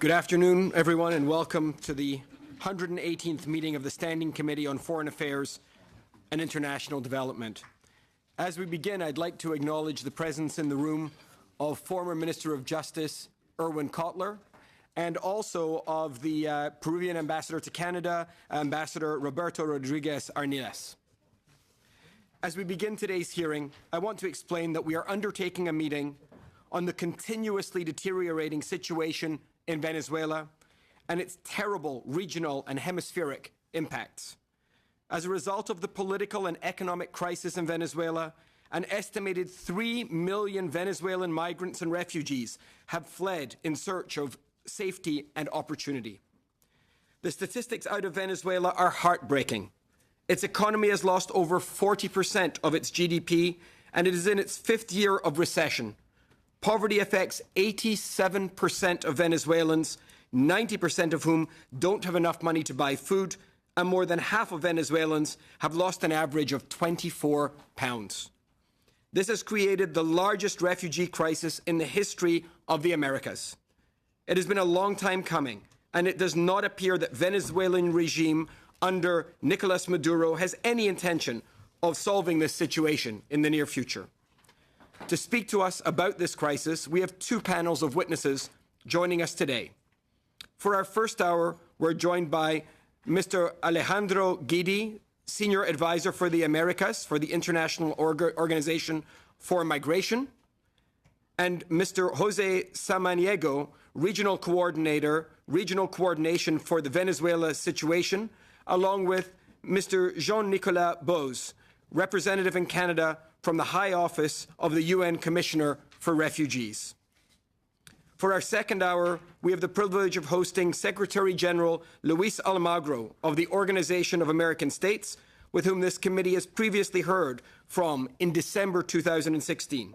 Good afternoon, everyone, and welcome to the 118th meeting of the Standing Committee on Foreign Affairs and International Development. As we begin, I'd like to acknowledge the presence in the room of former Minister of Justice Irwin Cotler, and also of the Peruvian Ambassador to Canada, Ambassador Roberto Rodriguez Arniles. As we begin today's hearing, I want to explain that we are undertaking a meeting on the continuously deteriorating situation in Venezuela and its terrible regional and hemispheric impacts. As a result of the political and economic crisis in Venezuela, an estimated 3 million Venezuelan migrants and refugees have fled in search of safety and opportunity. The statistics out of Venezuela are heartbreaking. Its economy has lost over 40% of its GDP, and it is in its 5th year of recession. Poverty affects 87% of Venezuelans, 90% of whom don't have enough money to buy food, and more than half of Venezuelans have lost an average of £24. This has created the largest refugee crisis in the history of the Americas. It has been a long time coming, and it does not appear that Venezuelan regime under Nicolas Maduro has any intention of solving this situation in the near future. To speak to us about this crisis, we have 2 panels of witnesses joining us today. For our first hour, we're joined by Mr. Alejandro Guidi, Senior Advisor for the Americas for the International Organization for Migration, and Mr. Jose Samaniego, Regional Coordination for the Venezuela situation, along with Mr. Jean-Nicolas Bose, Representative in Canada from the High Office of the UN Commissioner for Refugees. For our second hour, we have the privilege of hosting Secretary General Luis Almagro of the Organization of American States, with whom this committee has previously heard from in December 2016.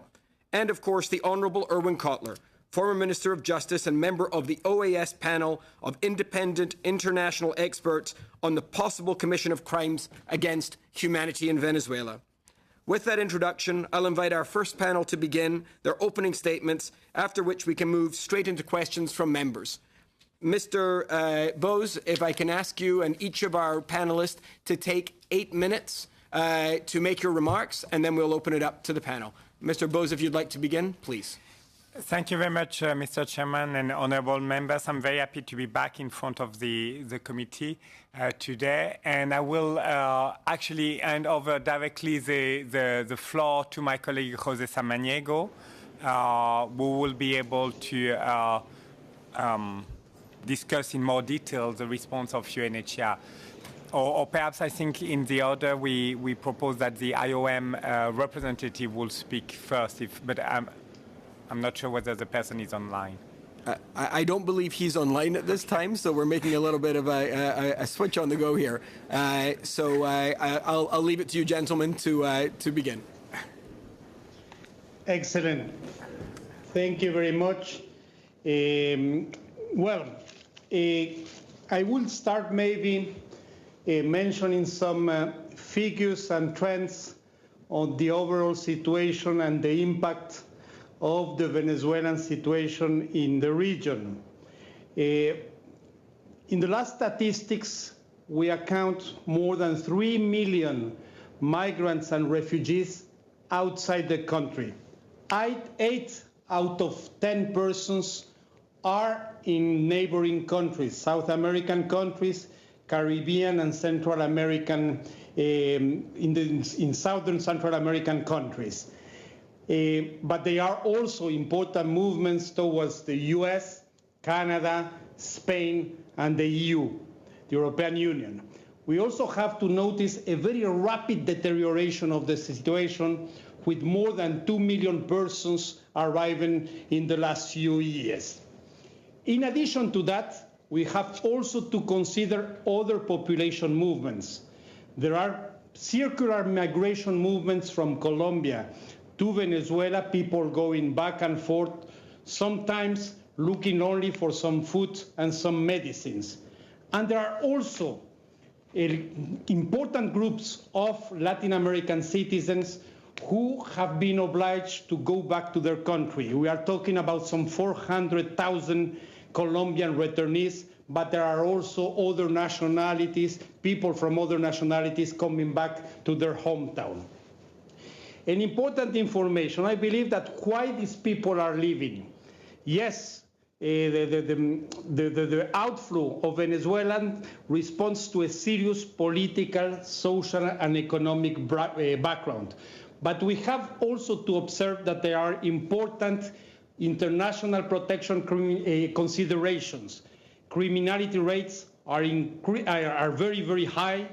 And, of course, the Honourable Irwin Cotler, former Minister of Justice and member of the OAS panel of independent international experts on the possible commission of crimes against humanity in Venezuela. With that introduction, I'll invite our first panel to begin their opening statements, after which we can move straight into questions from members. Mr. Bose, if I can ask you and each of our panelists to take 8 minutes to make your remarks, and then we'll open it up to the panel. Mr. Bose, if you'd like to begin, please. Thank you very much, Mr. Chairman and honourable members. I'm very happy to be back in front of the committee today, and I will actually hand over directly the floor to my colleague Jose Samaniego, who will be able to discuss in more detail the response of UNHCR. Or perhaps I think in the order we propose that the IOM representative will speak first, but I'm not sure whether the person is online. I don't believe he's online at this time, so we're making a little bit of a switch on the go here. I'll leave it to you, gentlemen, to begin. Excellent. Thank you very much. I will start maybe mentioning some figures and trends on the overall situation and the impact of the Venezuelan situation in the region. In the last statistics, we account more than 3 million migrants and refugees outside the country. 8 out of 10 persons are in neighboring countries, South American countries, Caribbean and Central American, in Southern Central American countries. But they are also important movements towards the US, Canada, Spain, and the EU, the European Union. We also have to notice a very rapid deterioration of the situation, with more than 2 million persons arriving in the last few years. In addition to that, we have also to consider other population movements. There are circular migration movements from Colombia to Venezuela, people going back and forth, sometimes looking only for some food and some medicines. And there are also important groups of Latin American citizens who have been obliged to go back to their country. We are talking about some 400,000 Colombian returnees, but there are also other nationalities, people from other nationalities coming back to their hometown. An important information, I believe that why these people are leaving. Yes, the outflow of Venezuelans responds to a serious political, social, and economic background. But we have also to observe that there are important international protection considerations. Criminality rates are very, very high.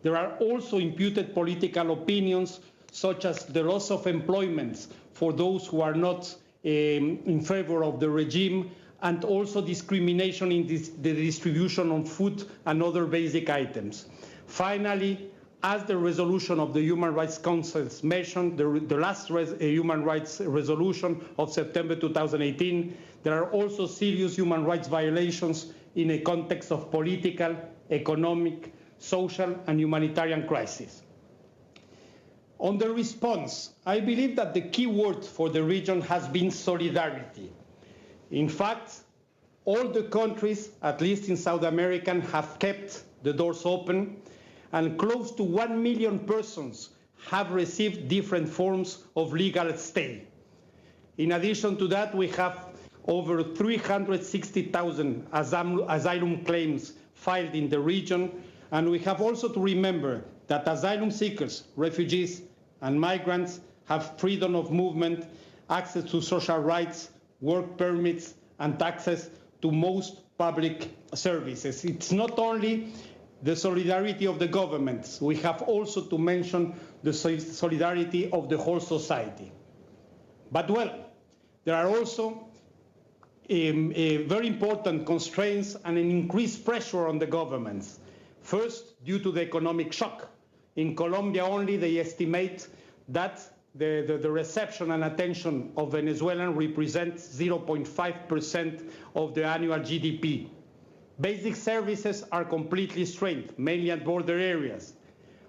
There are also imputed political opinions, such as the loss of employment for those who are not in favor of the regime, and also discrimination in the distribution of food and other basic items. Finally, as the resolution of the Human Rights Council mentioned, the last human rights resolution of September 2018, there are also serious human rights violations in a context of political, economic, social, and humanitarian crisis. On the response, I believe that the key word for the region has been solidarity. In fact, all the countries, at least in South America, have kept the doors open, and close to 1 million persons have received different forms of legal stay. In addition to that, we have over 360,000 asylum claims filed in the region, and we have also to remember that asylum seekers, refugees, and migrants have freedom of movement, access to social rights, work permits, and access to most public services. It's not only the solidarity of the governments, we have also to mention the solidarity of the whole society. But well, there are also very important constraints and an increased pressure on the governments. First, due to the economic shock. In Colombia only, they estimate that the reception and attention of Venezuelans represents 0.5% of the annual GDP. Basic services are completely strained, mainly at border areas.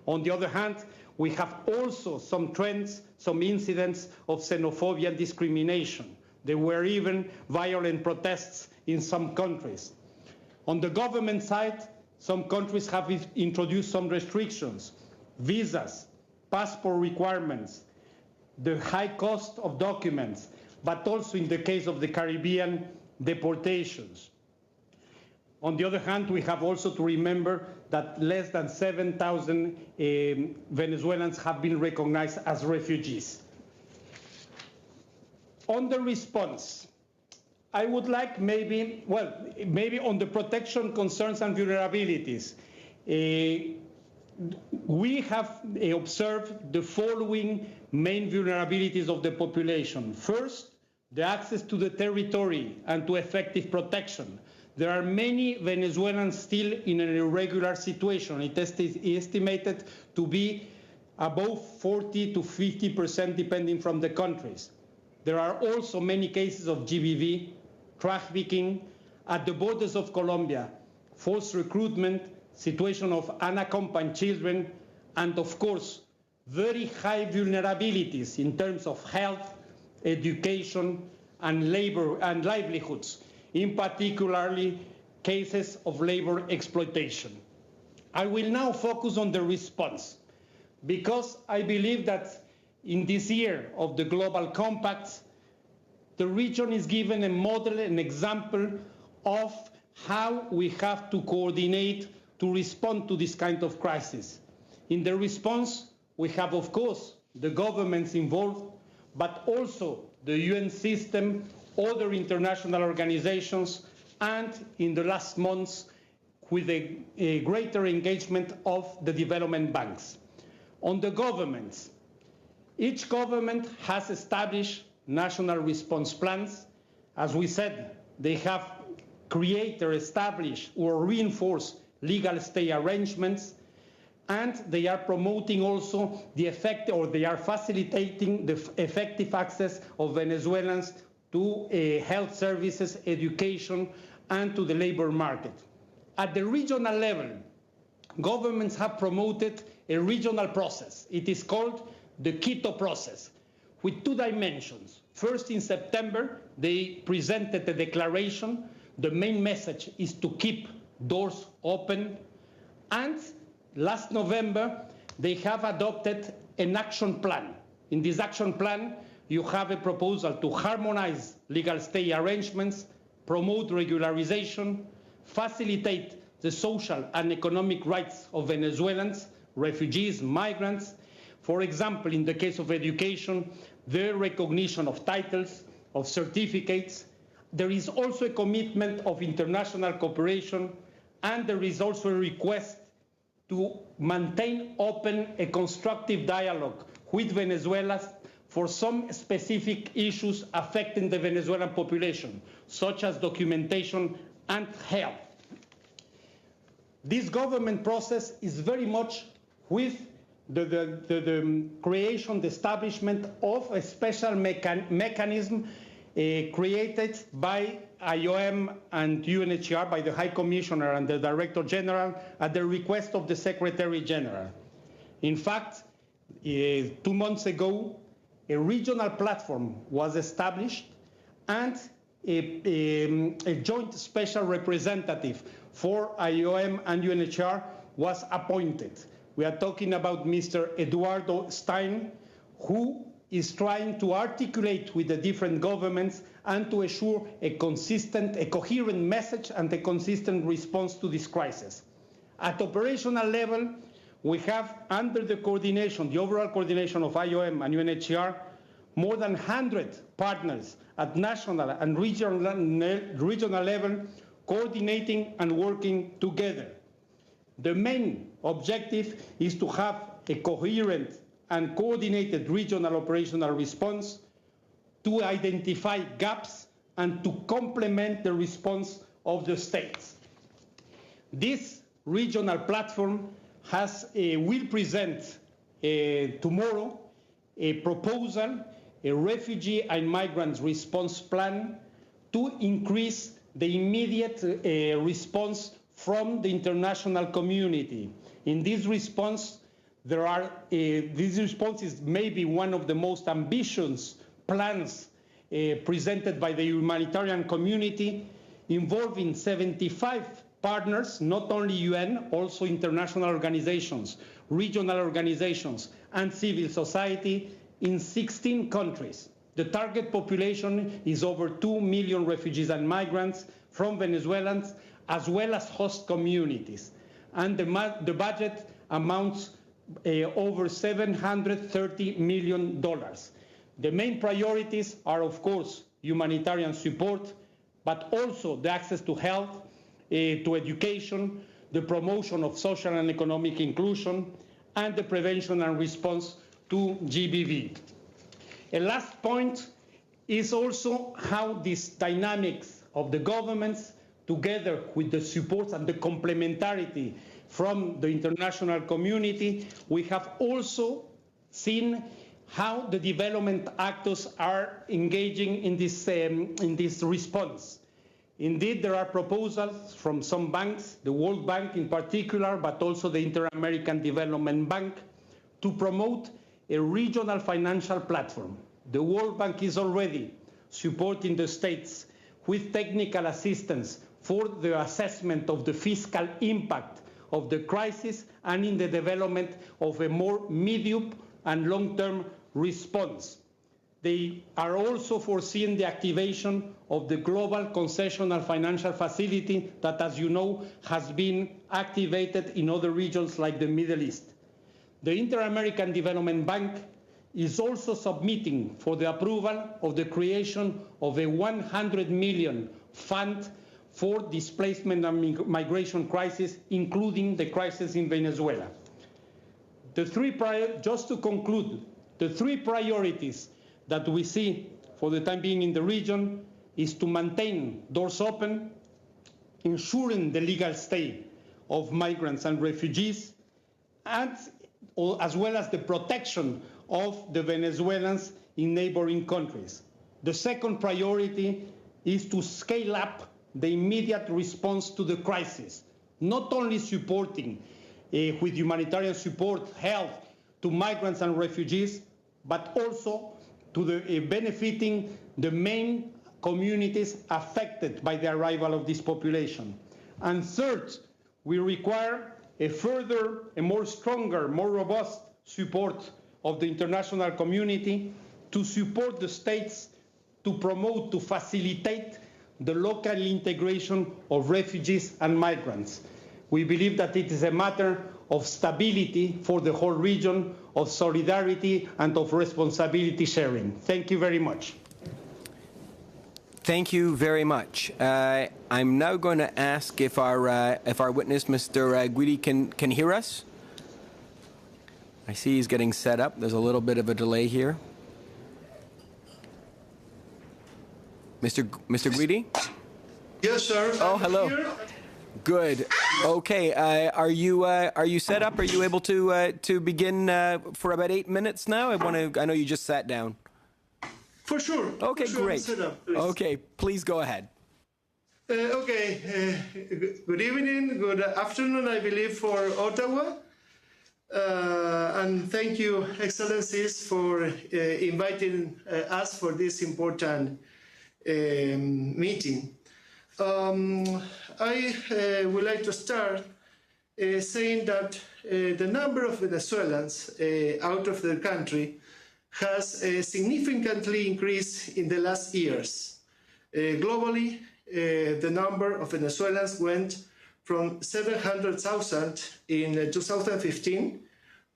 On the other hand, we have also some trends, some incidents of xenophobia and discrimination. There were even violent protests in some countries. On the government side, some countries have introduced some restrictions, visas, passport requirements, the high cost of documents, but also in the case of the Caribbean, deportations. On the other hand, we have also to remember that less than 7,000 Venezuelans have been recognized as refugees. On the response, I would like maybe on the protection concerns and vulnerabilities, we have observed the following main vulnerabilities of the population. First, the access to the territory and to effective protection. There are many Venezuelans still in an irregular situation. It is estimated to be above 40 to 50% depending from the countries. There are also many cases of GBV, trafficking at the borders of Colombia, forced recruitment, situation of unaccompanied children, and of course, very high vulnerabilities in terms of health, education, and labor and livelihoods, in particularly cases of labor exploitation. I will now focus on the response, because I believe that in this year of the Global Compact, the region is given a model, an example of how we have to coordinate to respond to this kind of crisis. In the response, we have, of course, the governments involved, but also the UN system, other international organizations, and in the last months, with a greater engagement of the development banks. On the governments, each government has established national response plans. As we said, they have created, established, or reinforced legal stay arrangements, and they are promoting also the effect, or they are facilitating the effective access of Venezuelans to health services, education, and to the labor market. At the regional level, governments have promoted a regional process. It is called the Quito process, with two dimensions. First, in September, they presented a declaration The main message is to keep doors open. And last November, they have adopted an action plan. In this action plan, you have a proposal to harmonize legal stay arrangements, promote regularization, facilitate the social and economic rights of Venezuelans, refugees, migrants. For example, in the case of education, the recognition of titles, of certificates. There is also a commitment of international cooperation, and there is also a request to maintain open a constructive dialogue with Venezuela for some specific issues affecting the Venezuelan population, such as documentation and health. This government process is very much with the creation, the establishment of a special mechanism created by IOM and UNHCR, by the High Commissioner and the Director General, at the request of the Secretary General. In fact, 2 months ago, a regional platform was established, and a joint special representative for IOM and UNHCR was appointed. We are talking about Mr. Eduardo Stein, who is trying to articulate with the different governments and to assure a consistent, a coherent message and a consistent response to this crisis. At operational level, we have, under the coordination, the overall coordination of IOM and UNHCR, more than 100 partners at national and regional level coordinating and working together. The main objective is to have a coherent and coordinated regional operational response, to identify gaps and to complement the response of the states. This regional platform will present tomorrow a proposal, a refugee and migrants response plan to increase the immediate response from the international community. In this response, this response is maybe one of the most ambitious plans presented by the humanitarian community, involving 75 partners, not only UN, also international organizations, regional organizations, and civil society in 16 countries. The target population is over 2 million refugees and migrants from Venezuelans, as well as host communities. And the budget amounts over $730 million. The main priorities are, of course, humanitarian support, but also the access to health, to education, the promotion of social and economic inclusion, and the prevention and response to GBV. A last point is also how these dynamics of the governments, together with the support and the complementarity from the international community, we have also seen how the development actors are engaging in this response. Indeed, there are proposals from some banks, the World Bank in particular, but also the Inter-American Development Bank, to promote a regional financial platform. The World Bank is already supporting the states with technical assistance for the assessment of the fiscal impact of the crisis and in the development of a more medium and long-term response. They are also foreseeing the activation of the Global Concessional Financial Facility that, as you know, has been activated in other regions like the Middle East. The Inter-American Development Bank is also submitting for the approval of the creation of a $100 million fund for displacement and migration crisis, including the crisis in Venezuela. Just to conclude, the three priorities that we see for the time being in the region is to maintain doors open, ensuring the legal stay of migrants and refugees, and as well as the protection of the Venezuelans in neighboring countries. The second priority is to scale up the immediate response to the crisis, not only supporting with humanitarian support, health to migrants and refugees, but also to benefiting the main communities affected by the arrival of this population. And third, we require a further, a more stronger, more robust support of the international community to support the states to promote, to facilitate the local integration of refugees and migrants. We believe that it is a matter of stability for the whole region, of solidarity and of responsibility sharing. Thank you very much. Thank you very much. I'm now going to ask if our witness, Mr. Guidi, can hear us. I see he's getting set up. There's a little bit of a delay here. Mr. Guidi? Yes, sir. Oh, hello. Here. Good. Okay. Are you set up? Are you able to begin for about 8 minutes now? I know you just sat down. For sure. Okay, for sure. great. Set up, please. Okay, please go ahead. Good evening, good afternoon, I believe, for Ottawa. And thank you, Excellencies, for inviting us for this important meeting. I would like to start saying that the number of Venezuelans out of their country has significantly increased in the last years. Globally, the number of Venezuelans went from 700,000 in 2015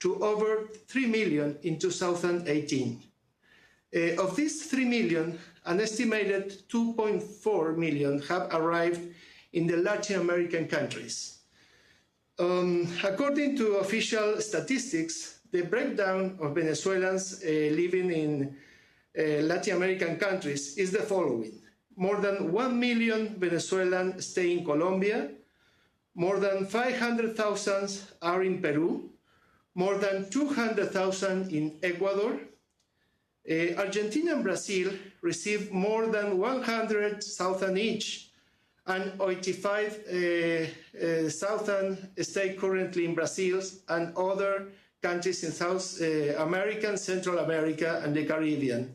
to over 3 million in 2018. Of these 3 million, an estimated 2.4 million have arrived in the Latin American countries. According to official statistics, the breakdown of Venezuelans living in Latin American countries is the following. More than 1 million Venezuelans stay in Colombia, more than 500,000 are in Peru, more than 200,000 in Ecuador. Argentina and Brazil receive more than 100,000 each, and 85,000 stay currently in Brazil and other countries in South America, Central America, and the Caribbean.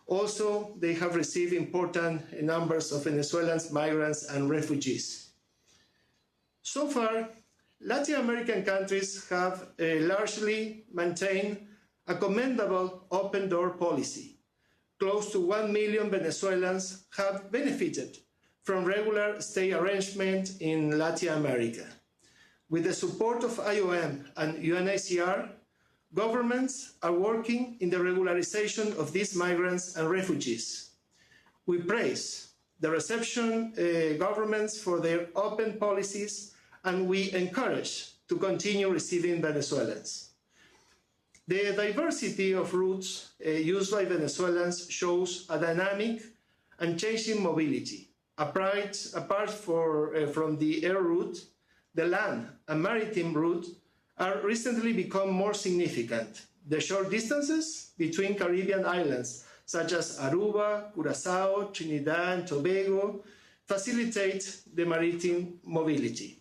Also, they have received important numbers of Venezuelans, migrants, and refugees. So far, Latin American countries have largely maintained a commendable open-door policy. Close to 1 million Venezuelans have benefited from regular stay arrangements in Latin America. With the support of IOM and UNHCR, governments are working in the regularization of these migrants and refugees. We praise the reception governments for their open policies, and we encourage to continue receiving Venezuelans. The diversity of routes used by Venezuelans shows a dynamic and changing mobility. Apart from the air route, the land and maritime route are recently become more significant. The short distances between Caribbean islands, such as Aruba, Curacao, Trinidad, and Tobago, facilitate the maritime mobility.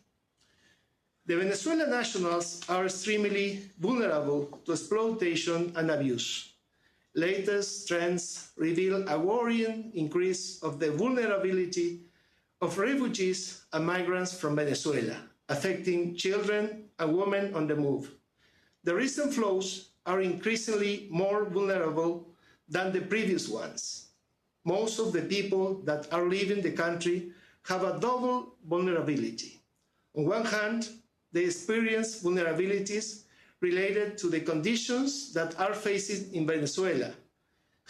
The Venezuelan nationals are extremely vulnerable to exploitation and abuse. Latest trends reveal a worrying increase of the vulnerability of refugees and migrants from Venezuela, affecting children and women on the move. The recent flows are increasingly more vulnerable than the previous ones. Most of the people that are leaving the country have a double vulnerability. On one hand, they experience vulnerabilities related to the conditions that are faced in Venezuela,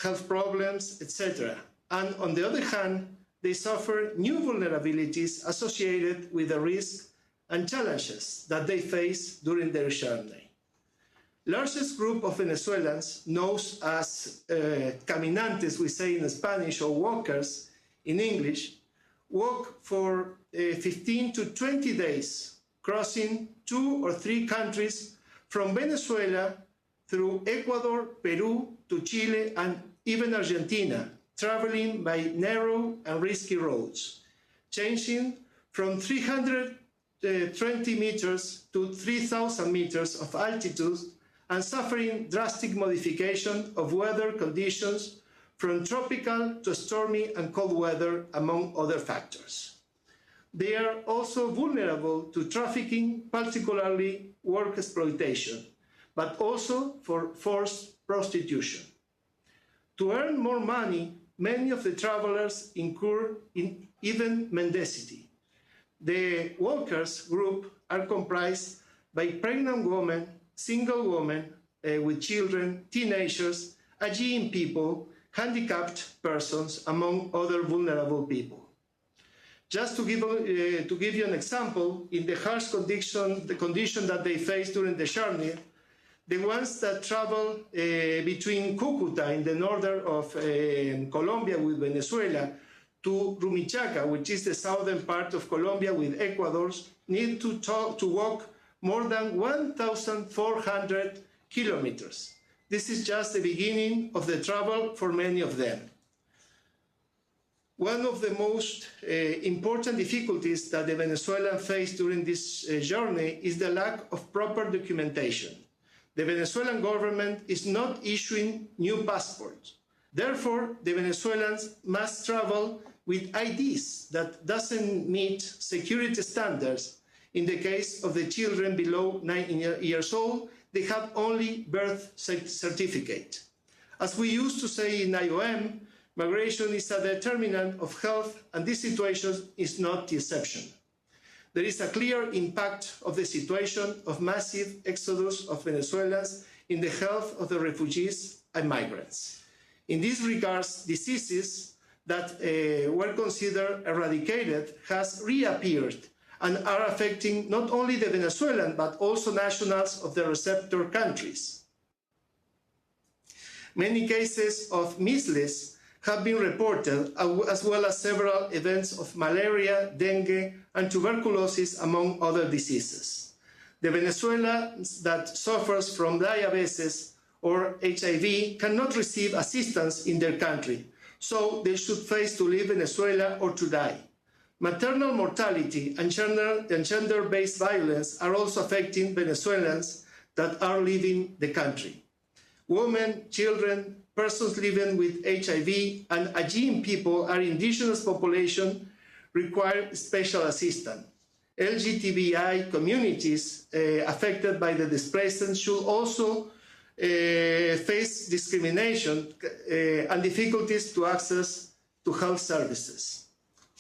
health problems, etc. And on the other hand, they suffer new vulnerabilities associated with the risks and challenges that they face during their journey. Largest group of Venezuelans, known as caminantes, we say in Spanish, or walkers in English, walk for 15 to 20 days, crossing 2 or 3 countries from Venezuela through Ecuador, Peru, to Chile, and even Argentina, traveling by narrow and risky roads, changing from 320 meters to 3,000 meters of altitude and suffering drastic modification of weather conditions from tropical to stormy and cold weather, among other factors. They are also vulnerable to trafficking, particularly work exploitation, but also for forced prostitution. To earn more money, many of the travelers incur in even mendicity. The workers group are comprised by pregnant women, single women with children, teenagers, Aegean people, handicapped persons, among other vulnerable people. Just to give you an example, in the harsh condition that they face during the journey, the ones that travel between Cúcuta in the northern of Colombia with Venezuela to Rumichaca, which is the southern part of Colombia with Ecuador, need to walk more than 1,400 kilometers. This is just the beginning of the travel for many of them. One of the most important difficulties that the Venezuelans face during this journey is the lack of proper documentation. The Venezuelan government is not issuing new passports. Therefore, the Venezuelans must travel with IDs that doesn't meet security standards. In the case of the children below 9 years old, they have only birth certificate. As we used to say in IOM, migration is a determinant of health, and this situation is not the exception. There is a clear impact of the situation of massive exodus of Venezuelans in the health of the refugees and migrants. In this regard, diseases that were considered eradicated has reappeared and are affecting not only the Venezuelan but also nationals of the receptor countries. Many cases of measles have been reported, as well as several events of malaria, dengue, and tuberculosis, among other diseases. The Venezuelan that suffers from diabetes or HIV cannot receive assistance in their country, so they should face to leave Venezuela or to die. Maternal mortality and gender-based violence are also affecting Venezuelans that are leaving the country. Women, children, persons living with HIV, and Aegean people are indigenous population require special assistance. LGBTI communities affected by the displacement should also face discrimination and difficulties to access to health services.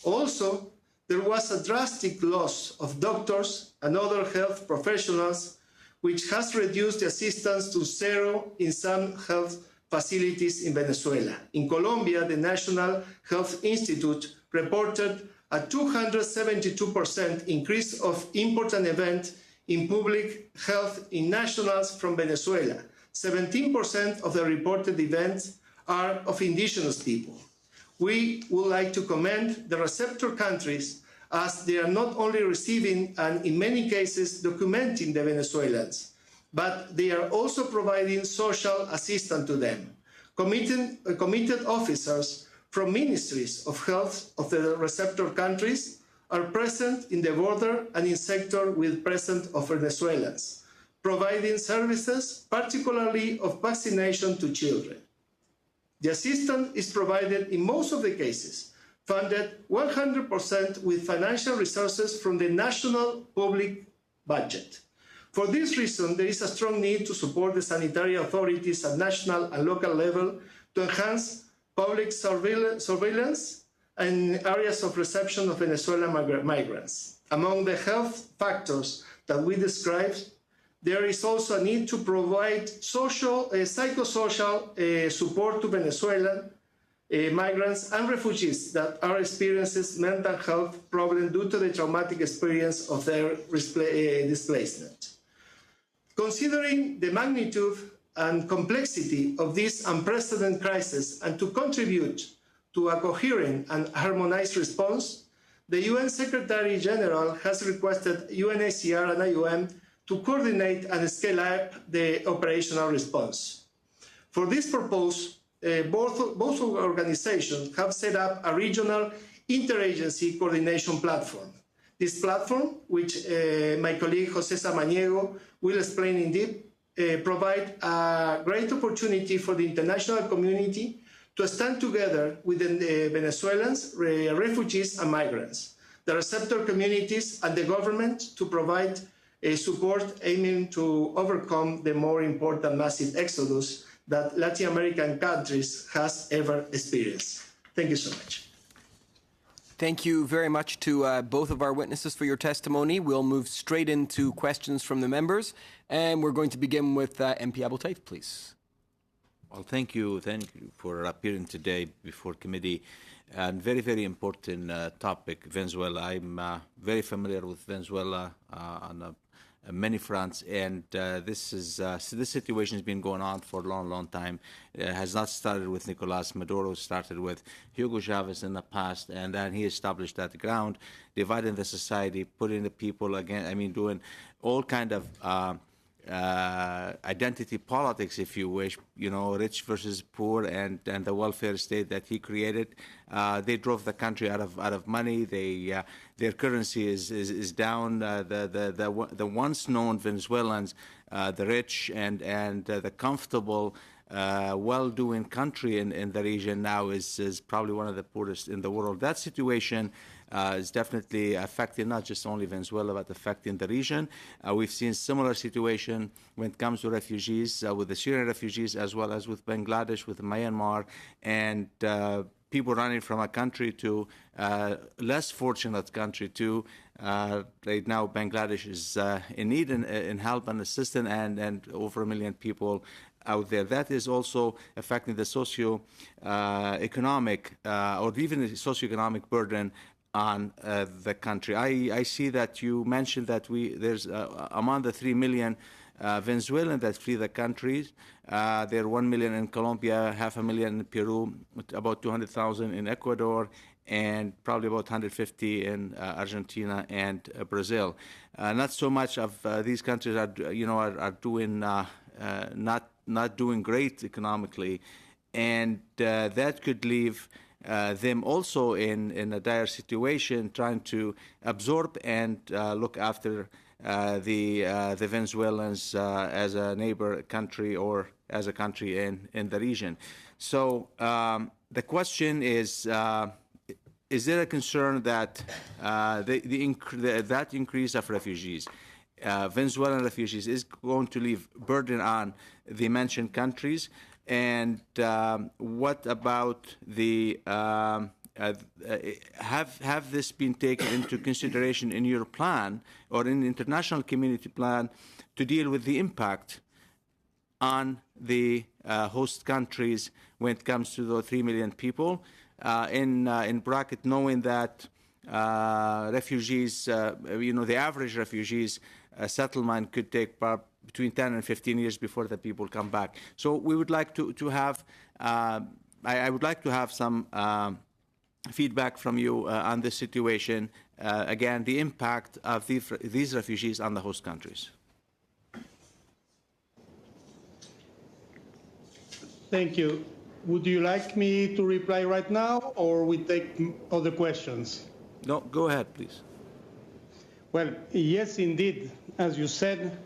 Also, there was a drastic loss of doctors and other health professionals, which has reduced the assistance to zero in some health facilities in Venezuela. In Colombia, the National Health Institute reported a 272% increase of important events in public health in nationals from Venezuela. 17% of the reported events are of indigenous people. We would like to commend the receptor countries, as they are not only receiving and in many cases documenting the Venezuelans, but they are also providing social assistance to them. Committed officers from ministries of health of the receptor countries are present in the border and in sector with presence of Venezuelans, providing services, particularly of vaccination to children. The assistance is provided in most of the cases, funded 100% with financial resources from the national public budget. For this reason, there is a strong need to support the sanitary authorities at national and local level to enhance public surveillance and areas of reception of Venezuelan migrants. Among the health factors that we described, there is also a need to provide psychosocial support to Venezuelan migrants and refugees that are experiencing mental health problems due to the traumatic experience of their displacement. Considering the magnitude and complexity of this unprecedented crisis and to contribute to a coherent and harmonized response, the UN Secretary General has requested UNHCR and IOM to coordinate and scale up the operational response. For this purpose, both organizations have set up a regional interagency coordination platform. This platform, which my colleague José Samaniego will explain in depth, provide a great opportunity for the international community to stand together with the Venezuelans, refugees and migrants, the receptor communities and the government to provide support aiming to overcome the more important massive exodus that Latin American countries has ever experienced. Thank you so much. Thank you very much to both of our witnesses for your testimony. We'll move straight into questions from the members, and we're going to begin with MP Abou-Taif, please. Well, thank you for appearing today before committee. And very, very important topic, Venezuela. I'm very familiar with Venezuela on many fronts, and this situation has been going on for a long, long time. It has not started with Nicolas Maduro. It started with Hugo Chavez in the past, and then he established that ground, dividing the society, putting the people again. I mean, doing all kind of identity politics, if you wish, you know, rich versus poor, and the welfare state that he created. They drove the country out of money. Their currency is down. The once known Venezuelans, the rich and the comfortable, well-doing country in the region now is probably one of the poorest in the world. That situation is definitely affecting not just only Venezuela, but affecting the region. We've seen similar situation when it comes to refugees, with the Syrian refugees, as well as with Bangladesh, with Myanmar, and people running from a country to less fortunate country to right now Bangladesh is in need in help and assistance, and over 1 million people out there. That is also affecting the socio-economic or even the socioeconomic burden on the country. I see that you mentioned that there's among the 3 million Venezuelans that flee the country. There are 1 million in Colombia, 500,000 in Peru, about 200,000 in Ecuador, and probably about 150 in Argentina and Brazil. Not so much of these countries are doing not doing great economically, and that could leave them also in a dire situation, trying to absorb and look after the Venezuelans as a neighbor country or as a country in the region. So the question is there a concern that that increase of refugees, Venezuelan refugees, is going to leave burden on the mentioned countries? And what about the have this been taken into consideration in your plan or in the international community plan to deal with the impact on the host countries when it comes to the 3 million people? In bracket, knowing that refugees, the average refugees settlement could take between 10 and 15 years before the people come back. So we would like to have, I would like to have some feedback from you on this situation. Again, the impact of these refugees on the host countries. Thank you. Would you like me to reply right now, or we take other questions? No, go ahead, please. Well, yes, indeed. As you said,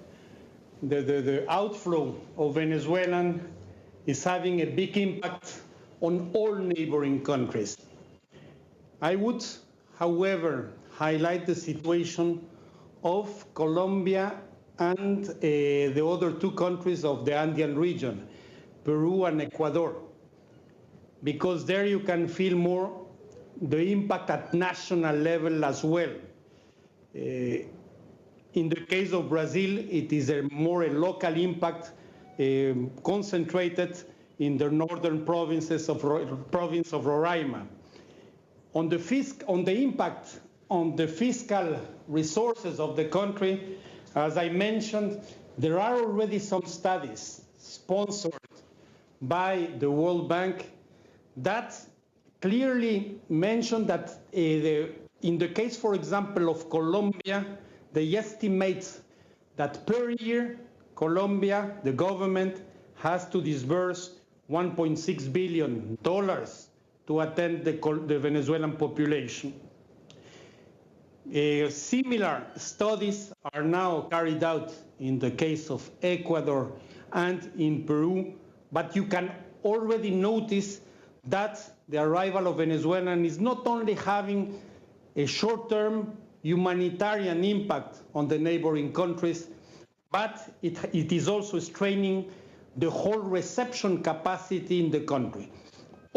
the outflow of Venezuelan is having a big impact on all neighboring countries. I would, however, highlight the situation of Colombia and the other two countries of the Andean region, Peru and Ecuador, because there you can feel more the impact at national level as well. In the case of Brazil, it is a local impact concentrated in the northern province of Roraima. On the impact on the fiscal resources of the country, as I mentioned, there are already some studies sponsored by the World Bank that clearly mention that in the case, for example, of Colombia, they estimate that per year, Colombia, the government, has to disburse $1.6 billion to attend the Venezuelan population. Similar studies are now carried out in the case of Ecuador and in Peru, but you can already notice that the arrival of Venezuelans is not only having a short-term humanitarian impact on the neighboring countries, but it is also straining the whole reception capacity in the country.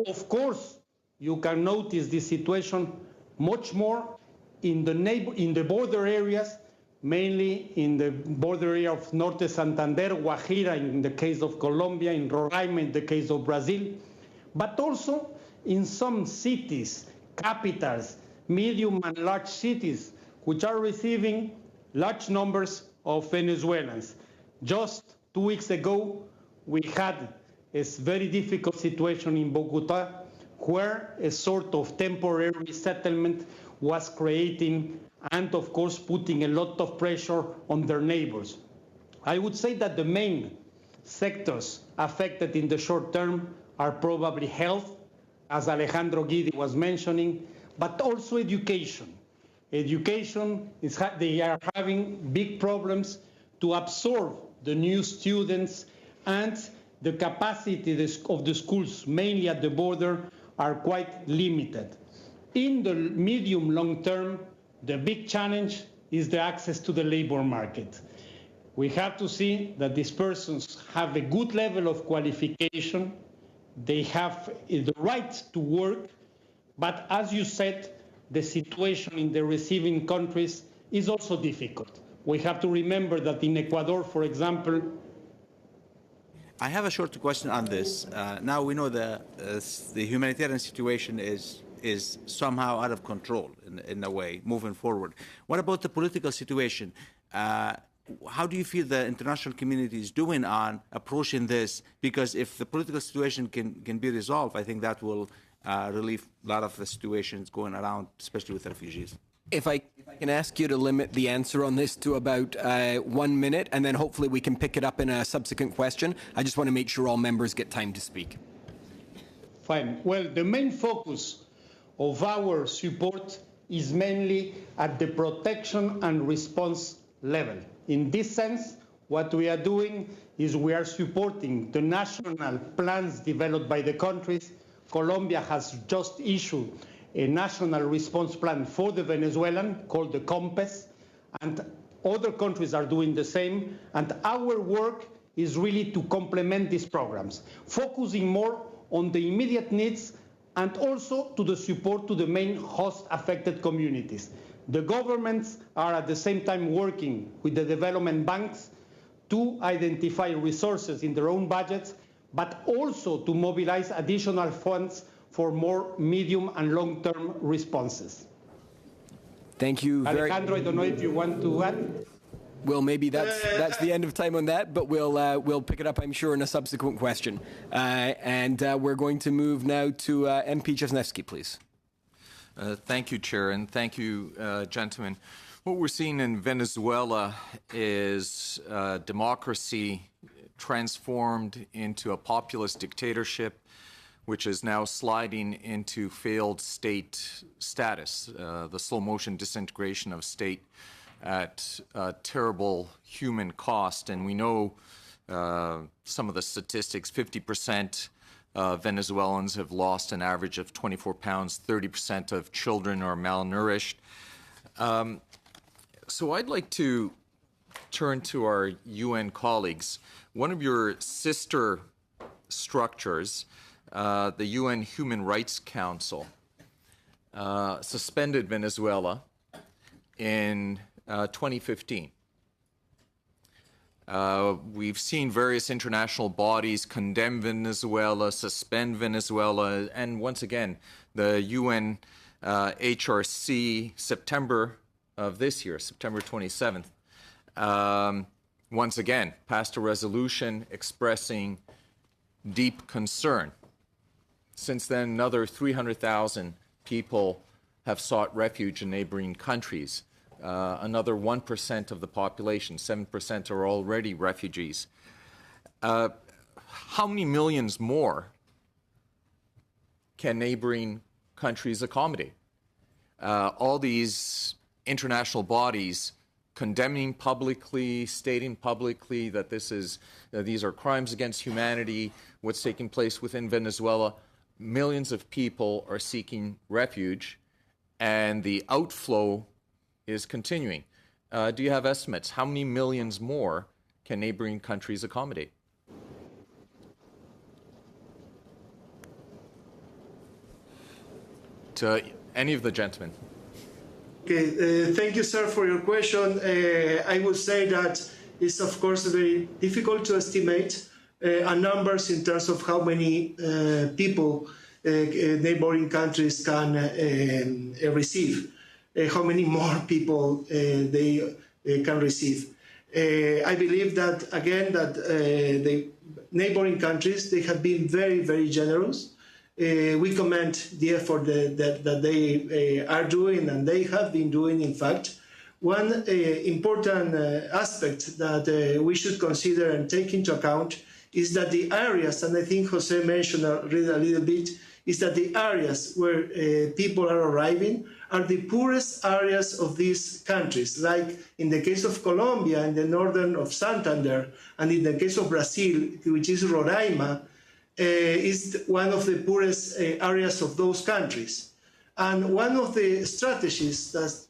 Of course, you can notice this situation much more in the border areas, mainly in the border area of Norte Santander, Guajira in the case of Colombia, in Roraima in the case of Brazil, but also in some cities, capitals, medium and large cities, which are receiving large numbers of Venezuelans. Just 2 weeks ago, we had a very difficult situation in Bogota, where a sort of temporary settlement was creating and, of course, putting a lot of pressure on their neighbors. I would say that the main sectors affected in the short term are probably health, as Alejandro Guidi was mentioning, but also education. Education, they are having big problems to absorb the new students, and the capacity of the schools, mainly at the border, are quite limited. In the medium long term, the big challenge is the access to the labor market. We have to see that these persons have a good level of qualification, they have the right to work, but as you said, the situation in the receiving countries is also difficult. We have to remember that in Ecuador, for example, I have a short question on this. Now we know the humanitarian situation is somehow out of control in a way, moving forward. What about the political situation? How do you feel the international community is doing on approaching this? Because if the political situation can be resolved, I think that will relieve a lot of the situations going around, especially with refugees. If I can ask you to limit the answer on this to about 1 minute, and then hopefully we can pick it up in a subsequent question. I just want to make sure all members get time to speak. Fine. Well, the main focus of our support is mainly at the protection and response level. In this sense, what we are doing is we are supporting the national plans developed by the countries. Colombia has just issued a national response plan for the Venezuelan called the COMPES, and other countries are doing the same. And our work is really to complement these programs, focusing more on the immediate needs and also to the support to the main host-affected communities. The governments are at the same time working with the development banks to identify resources in their own budgets, but also to mobilize additional funds for more medium and long-term responses. Thank you very Alejandro, I don't know if you want to add. Well, maybe that's the end of time on that, but we'll pick it up, I'm sure, in a subsequent question. And we're going to move now to MP Czesnewski, please. Thank you, Chair, and thank you, gentlemen. What we're seeing in Venezuela is democracy transformed into a populist dictatorship, which is now sliding into failed state status, the slow-motion disintegration of state at terrible human cost. And we know some of the statistics, 50% Venezuelans have lost an average of 24 pounds, 30% of children are malnourished. So I'd like to turn to our UN colleagues. One of your sister structures, the UN Human Rights Council, suspended Venezuela in 2015. We've seen various international bodies condemn Venezuela, suspend Venezuela, and once again, the UN HRC, September of this year, September 27th, once again, passed a resolution expressing deep concern. Since then, another 300,000 people have sought refuge in neighboring countries. Another 1% of the population, 7% are already refugees. How many millions more can neighboring countries accommodate? All these international bodies condemning publicly, stating publicly that these are crimes against humanity, what's taking place within Venezuela. millions of people are seeking refuge, and the outflow is continuing. Do you have estimates? How many millions more can neighboring countries accommodate? To any of the gentlemen. Okay, thank you, sir, for your question. I would say that it's, of course, very difficult to estimate numbers in terms of how many people neighboring countries can receive, how many more people they can receive. I believe that, again, that the neighboring countries, they have been very, very generous. We commend the effort that they are doing, and they have been doing, in fact. One important aspect that we should consider and take into account is that the areas, and I think Jose mentioned a little bit, is that the areas where people are arriving are the poorest areas of these countries, like in the case of Colombia, in the northern of Santander, and in the case of Brazil, which is Roraima, is one of the poorest areas of those countries. And one of the strategies that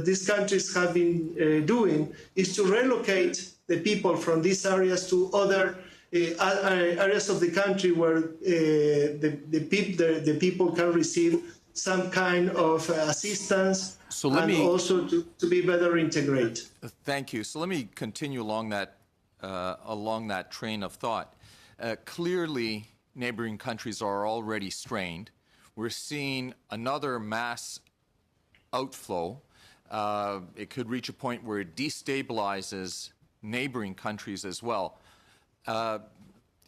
these countries have been doing is to relocate the people from these areas to other areas of the country where the people can receive some kind of assistance, so also to be better integrated. Thank you. So let me continue along that train of thought. Clearly, neighboring countries are already strained. We're seeing another mass outflow. It could reach a point where it destabilizes neighboring countries as well.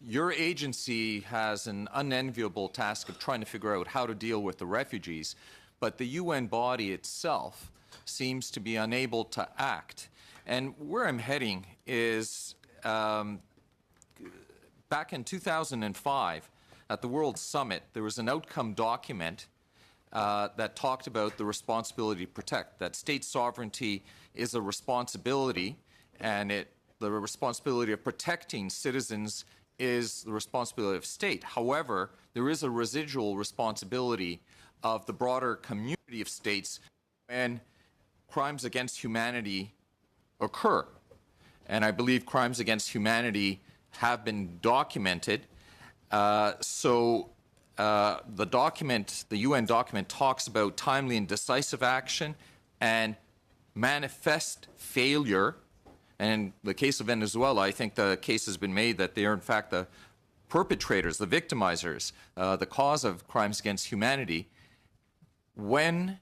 Your agency has an unenviable task of trying to figure out how to deal with the refugees, but the UN body itself seems to be unable to act. And where I'm heading is back in 2005 at the World Summit, there was an outcome document that talked about the responsibility to protect, that state sovereignty is a responsibility, and the responsibility of protecting citizens is the responsibility of state. However, there is a residual responsibility of the broader community of states when crimes against humanity occur. And I believe crimes against humanity have been documented. The UN document talks about timely and decisive action and manifest failure. And in the case of Venezuela, I think the case has been made that they are in fact the perpetrators, the victimizers, the cause of crimes against humanity. When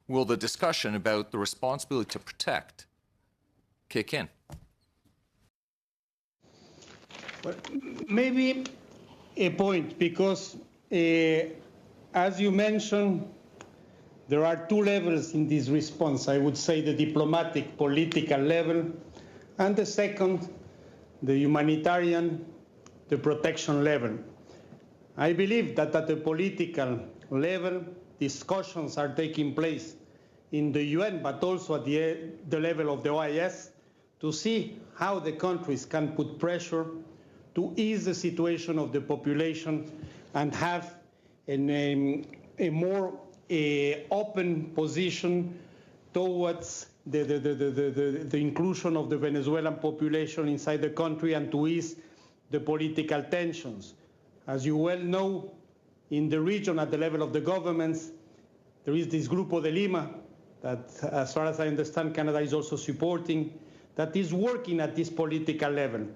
will the discussion about the responsibility to protect kick in? Well, maybe a point, because as you mentioned, there are two levels in this response. I would say the diplomatic, political level, and the second, the humanitarian, the protection level. I believe that at the political level, discussions are taking place in the UN, but also at the level of the OIS, to see how the countries can put pressure to ease the situation of the population and have a more open position towards the inclusion of the Venezuelan population inside the country and to ease the political tensions. As you well know, in the region at the level of the governments, there is this Grupo de Lima that, as far as I understand, Canada is also supporting, that is working at this political level.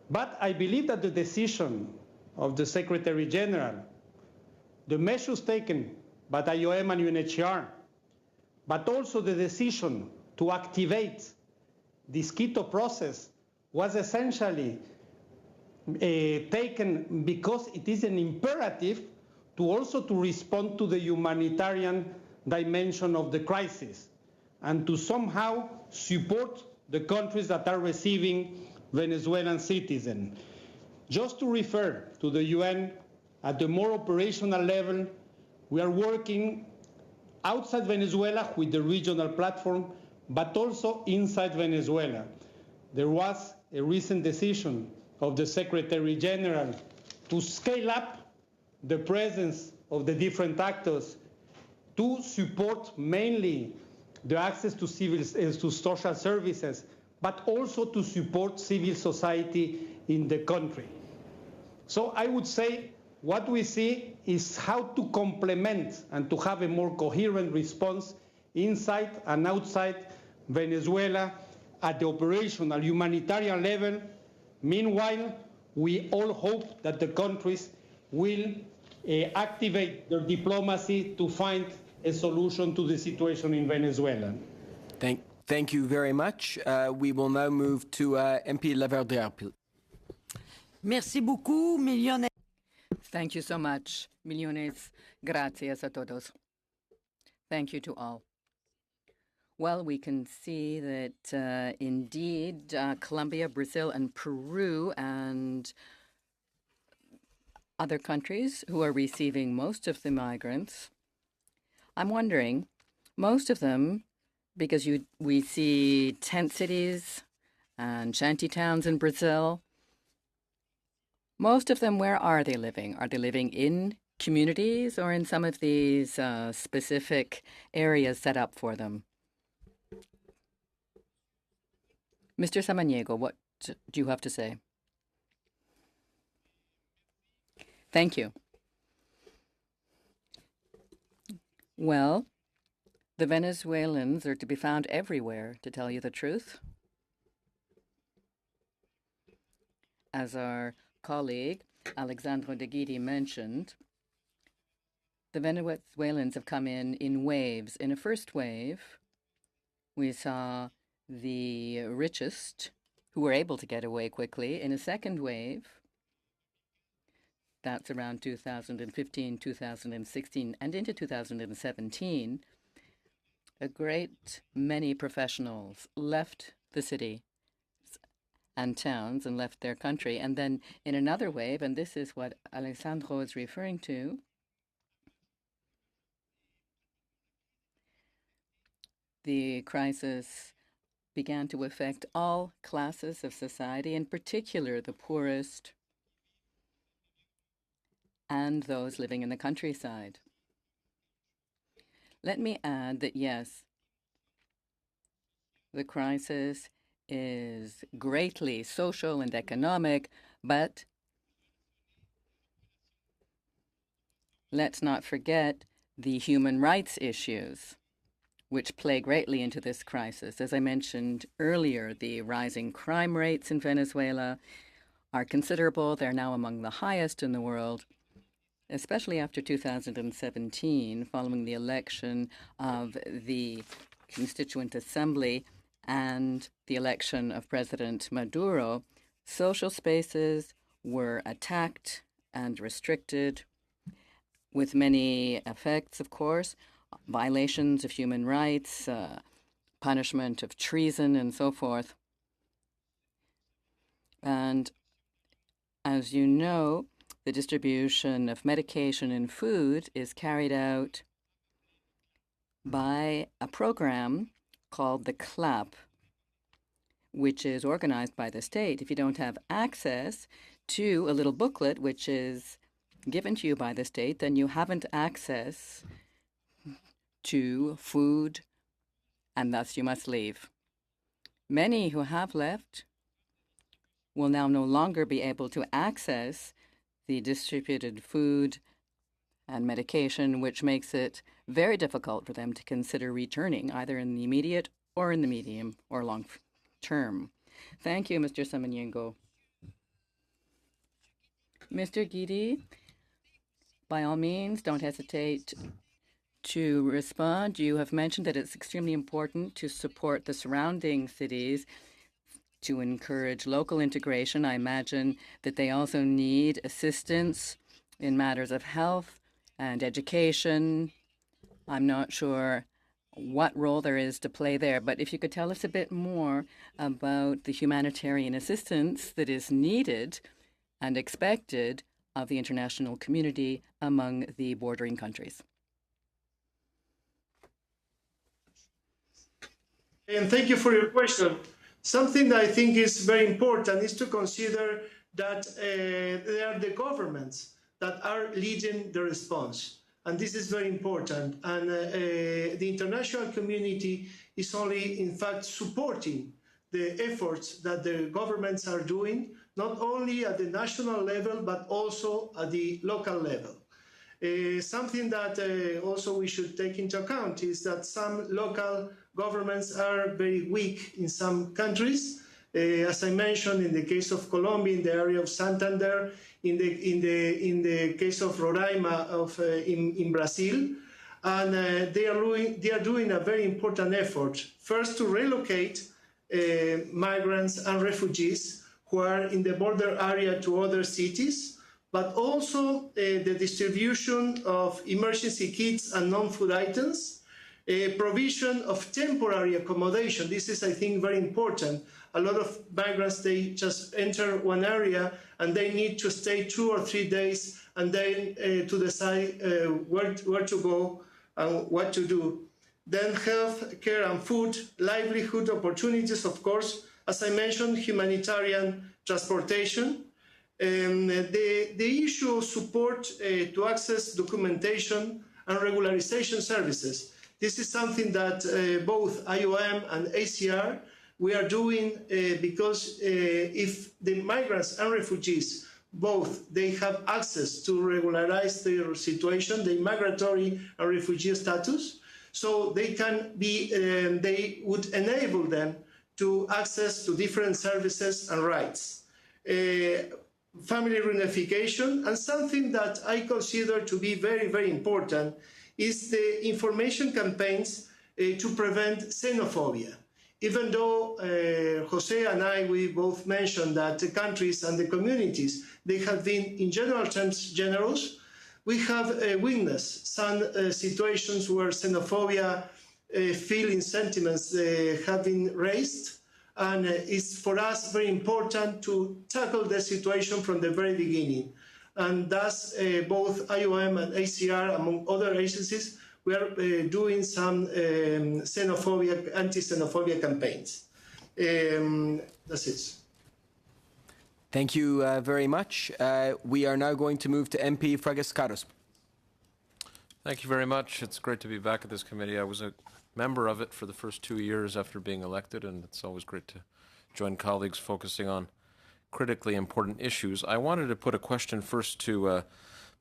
But I believe that the decision of the Secretary General, the measures taken by the IOM and UNHCR, but also the decision to activate this Quito process was essentially taken because it is an imperative to also to respond to the humanitarian dimension of the crisis and to somehow support the countries that are receiving Venezuelan citizens. Just to refer to the UN, at the more operational level, we are working outside Venezuela with the regional platform, but also inside Venezuela. There was a recent decision of the Secretary General to scale up the presence of the different actors to support mainly the access to to social services, but also to support civil society in the country. So I would say what we see is how to complement and to have a more coherent response inside and outside Venezuela at the operational humanitarian level. Meanwhile, we all hope that the countries will activate their diplomacy to find a solution to the situation in Venezuela. Thank you very much. We will now move to MP Laverdure. Merci beaucoup, millones. Thank you so much. Millones gracias a todos. Thank you to all. Well, we can see that indeed Colombia, Brazil, and Peru and other countries who are receiving most of the migrants. I'm wondering, most of them, because we see tent cities and shanty towns in Brazil, most of them, where are they living? Are they living in communities or in some of these specific areas set up for them? Mr. Samaniego, what do you have to say? Thank you. Well, the Venezuelans are to be found everywhere, to tell you the truth. As our colleague, Alexandro de Guidi, mentioned, the Venezuelans have come in waves. In a first wave, we saw the richest who were able to get away quickly. In a second wave, that's around 2015, 2016, and into 2017, a great many professionals left the city and towns and left their country. And then in another wave, and this is what Alessandro is referring to, the crisis began to affect all classes of society, in particular the poorest and those living in the countryside. Let me add that, yes, the crisis is greatly social and economic, but let's not forget the human rights issues, which play greatly into this crisis. As I mentioned earlier, the rising crime rates in Venezuela are considerable. They're now among the highest in the world, especially after 2017, following the election of the Constituent Assembly and the election of President Maduro. Social spaces were attacked and restricted, with many effects, of course, violations of human rights, punishment of treason, and so forth. And as you know, the distribution of medication and food is carried out by a program called the CLAP, which is organized by the state. If you don't have access to a little booklet which is given to you by the state, then you haven't access to food, and thus you must leave. Many who have left will now no longer be able to access the distributed food and medication, which makes it very difficult for them to consider returning, either in the immediate or in the medium or long term. Thank you, Mr. Samaniego. Mr. Guidi, by all means, don't hesitate to respond. You have mentioned that it's extremely important to support the surrounding cities to encourage local integration. I imagine that they also need assistance in matters of health and education. I'm not sure what role there is to play there, but if you could tell us a bit more about the humanitarian assistance that is needed and expected of the international community among the bordering countries. And thank you for your question. Something that I think is very important is to consider that they are the governments that are leading the response. And this is very important. And the international community is only, in fact, supporting the efforts that the governments are doing, not only at the national level, but also at the local level. Something that also we should take into account is that some local governments are very weak in some countries. As I mentioned, in the case of Colombia, in the area of Santander, in the case of Roraima in Brazil, and they are doing a very important effort. First, to relocate migrants and refugees who are in the border area to other cities, but also the distribution of emergency kits and non-food items, provision of temporary accommodation. This is, I think, very important. A lot of migrants, they just enter one area and they need to stay 2 or 3 days and then to decide where to go and what to do. Then health care and food, livelihood opportunities, of course, as I mentioned, humanitarian transportation. The issue of support to access documentation and regularization services. This is something that both IOM and ACR, we are doing because if the migrants and refugees, both, they have access to regularize their situation, the migratory and refugee status, so they can be, they would enable them to access to different services and rights. Family reunification, and something that I consider to be very, very important is the information campaigns to prevent xenophobia. Even though Jose and I, we both mentioned that the countries and the communities, they have been, in general terms, generous, we have witnessed some situations where xenophobia feeling sentiments have been raised, and it's for us very important to tackle the situation from the very beginning. And thus, both IOM and ACR, among other agencies, we are doing some anti-xenophobia campaigns. That's it. Thank you very much. We are now going to move to MP Fragascaros. Thank you very much. It's great to be back at this committee. I was a member of it for the first 2 years after being elected, and it's always great to join colleagues focusing on critically important issues. I wanted to put a question first to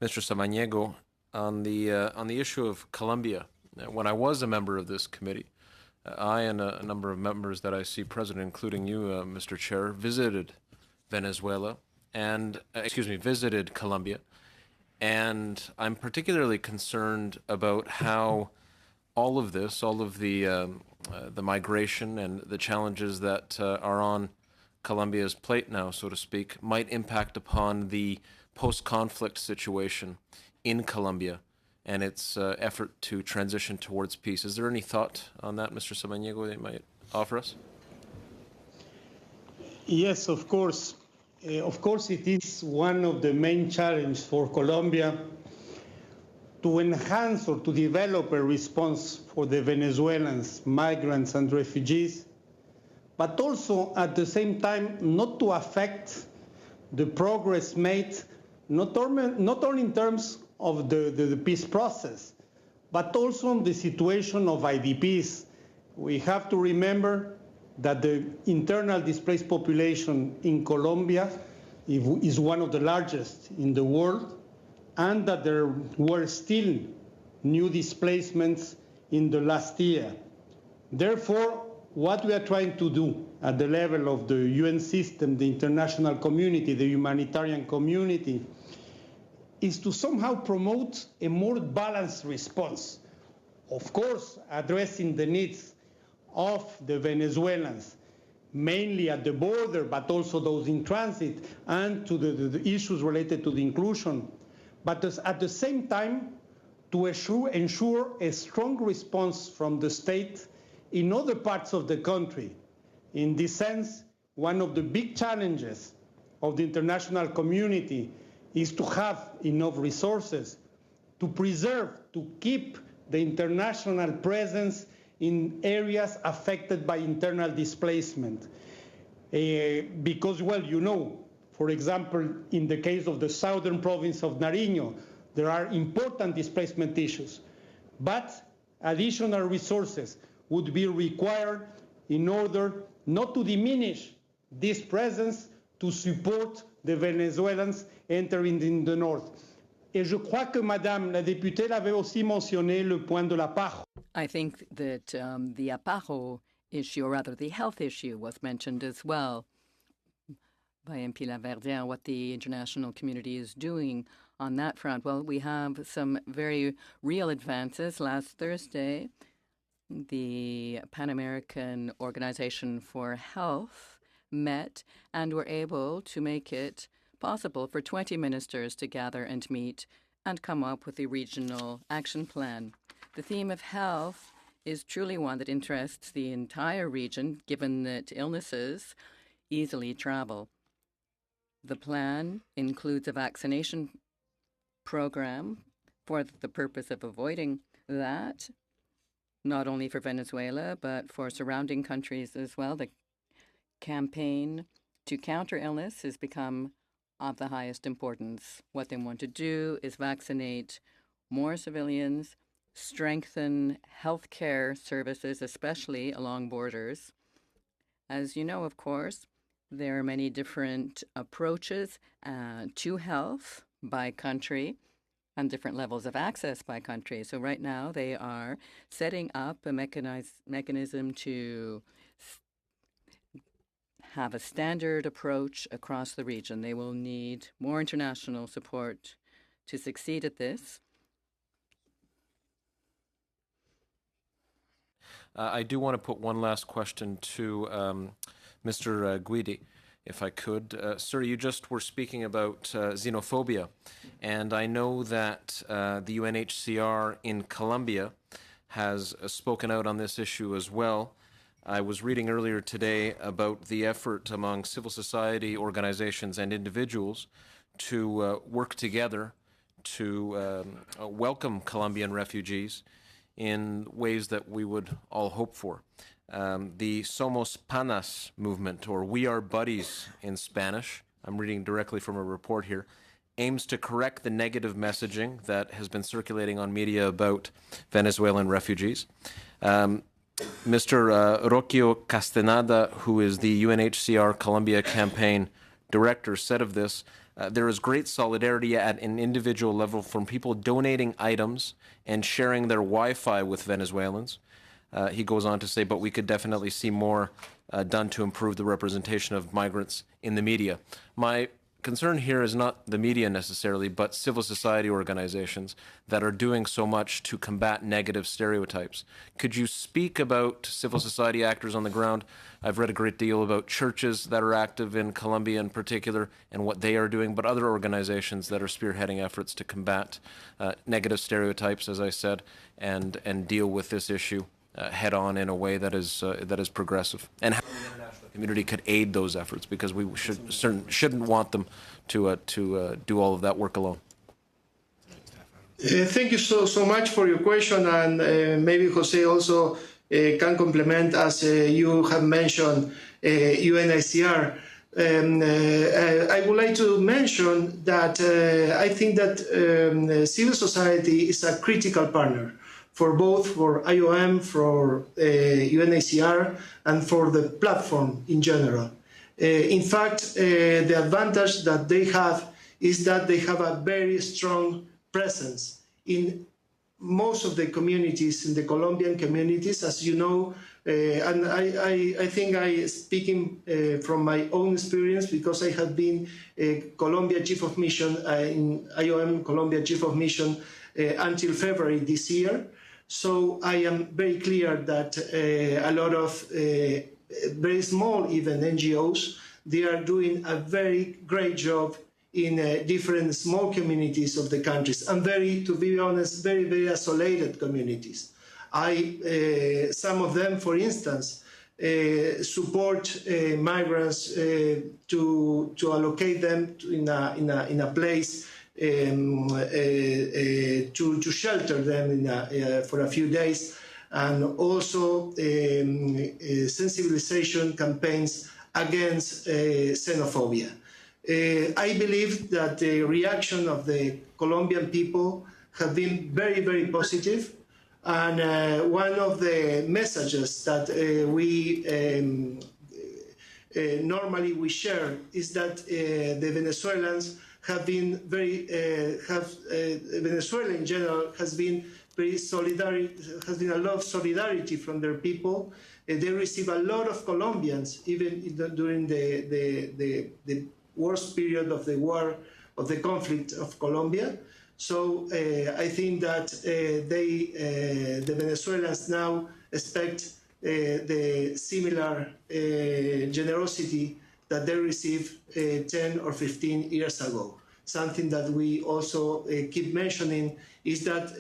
Mr. Samaniego on the issue of Colombia. When I was a member of this committee, I and a number of members that I see present, including you, Mr. Chair, visited Venezuela and, visited Colombia. And I'm particularly concerned about how all of this, all of the migration and the challenges that are on Colombia's plate now, so to speak, might impact upon the post-conflict situation in Colombia and its effort to transition towards peace. Is there any thought on that, Mr. Samaniego, that you might offer us? Yes, of course. Of course, it is one of the main challenges for Colombia to enhance or to develop a response for the Venezuelans, migrants and refugees, but also at the same time not to affect the progress made not only in terms of the peace process, but also on the situation of IDPs. We have to remember that the internal displaced population in Colombia is one of the largest in the world, and that there were still new displacements in the last year. Therefore, what we are trying to do at the level of the UN system, the international community, the humanitarian community, is to somehow promote a more balanced response. Of course, addressing the needs of the Venezuelans, mainly at the border, but also those in transit, and to the issues related to the inclusion. But at the same time, to ensure a strong response from the state in other parts of the country. In this sense, one of the big challenges of the international community is to have enough resources to preserve, to keep the international presence in areas affected by internal displacement. Because, well, you know, For example, in the case of the southern province of Nariño, there are important displacement issues, but additional resources would be required in order not to diminish this presence to support the Venezuelans entering in the north. Et je crois que Madame la députée l'avait aussi mentionné, le point de la PAJO. I think that the APAJO issue, or rather the health issue, was mentioned as well by MP Laverdien, what the international community is doing on that front. Well, we have some very real advances. Last Thursday, the Pan American Organization for Health met and were able to make it possible for 20 ministers to gather and meet and come up with a regional action plan. The theme of health is truly one that interests the entire region, given that illnesses easily travel. The plan includes a vaccination program for the purpose of avoiding that, not only for Venezuela, but for surrounding countries as well. The campaign to counter illness has become of the highest importance. What they want to do is vaccinate more civilians, strengthen healthcare services, especially along borders. As you know, of course, there are many different approaches to health by country and different levels of access by country. So right now they are setting up a mechanism to have a standard approach across the region. They will need more international support to succeed at this. I do want to put one last question to Mr. Guidi, if I could. Sir, you just were speaking about xenophobia, and I know that the UNHCR in Colombia has spoken out on this issue as well. I was reading earlier today about the effort among civil society organizations and individuals to work together to welcome Colombian refugees in ways that we would all hope for. The Somos Panas movement, or We Are Buddies in Spanish, I'm reading directly from a report here, aims to correct the negative messaging that has been circulating on media about Venezuelan refugees. Mr. Rocio Castaneda, who is the UNHCR Colombia campaign director, said of this, there is great solidarity at an individual level from people donating items and sharing their Wi-Fi with Venezuelans. He goes on to say, but we could definitely see more done to improve the representation of migrants in the media. My concern here is not the media necessarily, but civil society organizations that are doing so much to combat negative stereotypes. Could you speak about civil society actors on the ground? I've read a great deal about churches that are active in Colombia in particular and what they are doing, but other organizations that are spearheading efforts to combat negative stereotypes, as I said, and deal with this issue head on in a way that is progressive, and how the international community could aid those efforts, because we shouldn't want them to do all of that work alone. Thank you so much for your question, and maybe Jose also can complement, as you have mentioned UNHCR. I would like to mention that I think that civil society is a critical partner for both for IOM, for UNHCR, and for the platform in general. In fact, the advantage that they have is that they have a very strong presence in most of the communities, in the Colombian communities, as you know, and I think I speaking from my own experience, because I have been Colombia Chief of Mission in IOM Colombia Chief of Mission until February this year. So I am very clear that a lot of very small even NGOs, they are doing a very great job in different small communities of the countries, and to be honest, very, very isolated communities. Some of them, for instance, support migrants to allocate them in a place to shelter them for a few days, and also sensibilization campaigns against xenophobia. I believe that the reaction of the Colombian people have been very, very positive. And one of the messages that we normally we share is that the Venezuelans have been very, Venezuela in general has been very solidarity, has been a lot of solidarity from their people. They receive a lot of Colombians, even during the worst period of the war, of the conflict of Colombia. So I think that the Venezuelans now expect the similar generosity that they received 10 or 15 years ago. Something that we also keep mentioning is that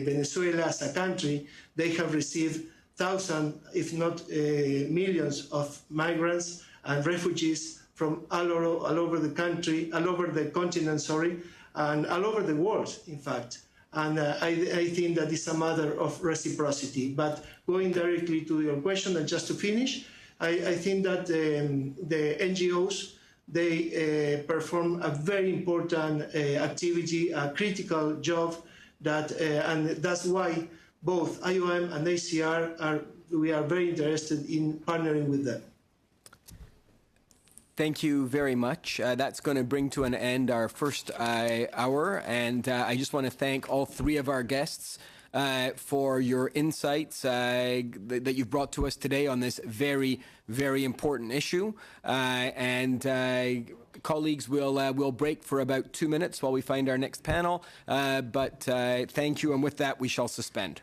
Venezuela as a country, they have received thousands, if not millions of migrants and refugees from all over the country, all over the continent, sorry, and all over the world, in fact. And I think that is a matter of reciprocity. But going directly to your question, and just to finish, I think that the NGOs, they perform a very important activity, a critical job, that, and that's why both IOM and ACR we are very interested in partnering with them. Thank you very much. That's going to bring to an end our first hour, and I just want to thank all three of our guests for your insights that you've brought to us today on this very, very important issue. Colleagues, we'll break for about 2 minutes while we find our next panel. But thank you, and with that, we shall suspend.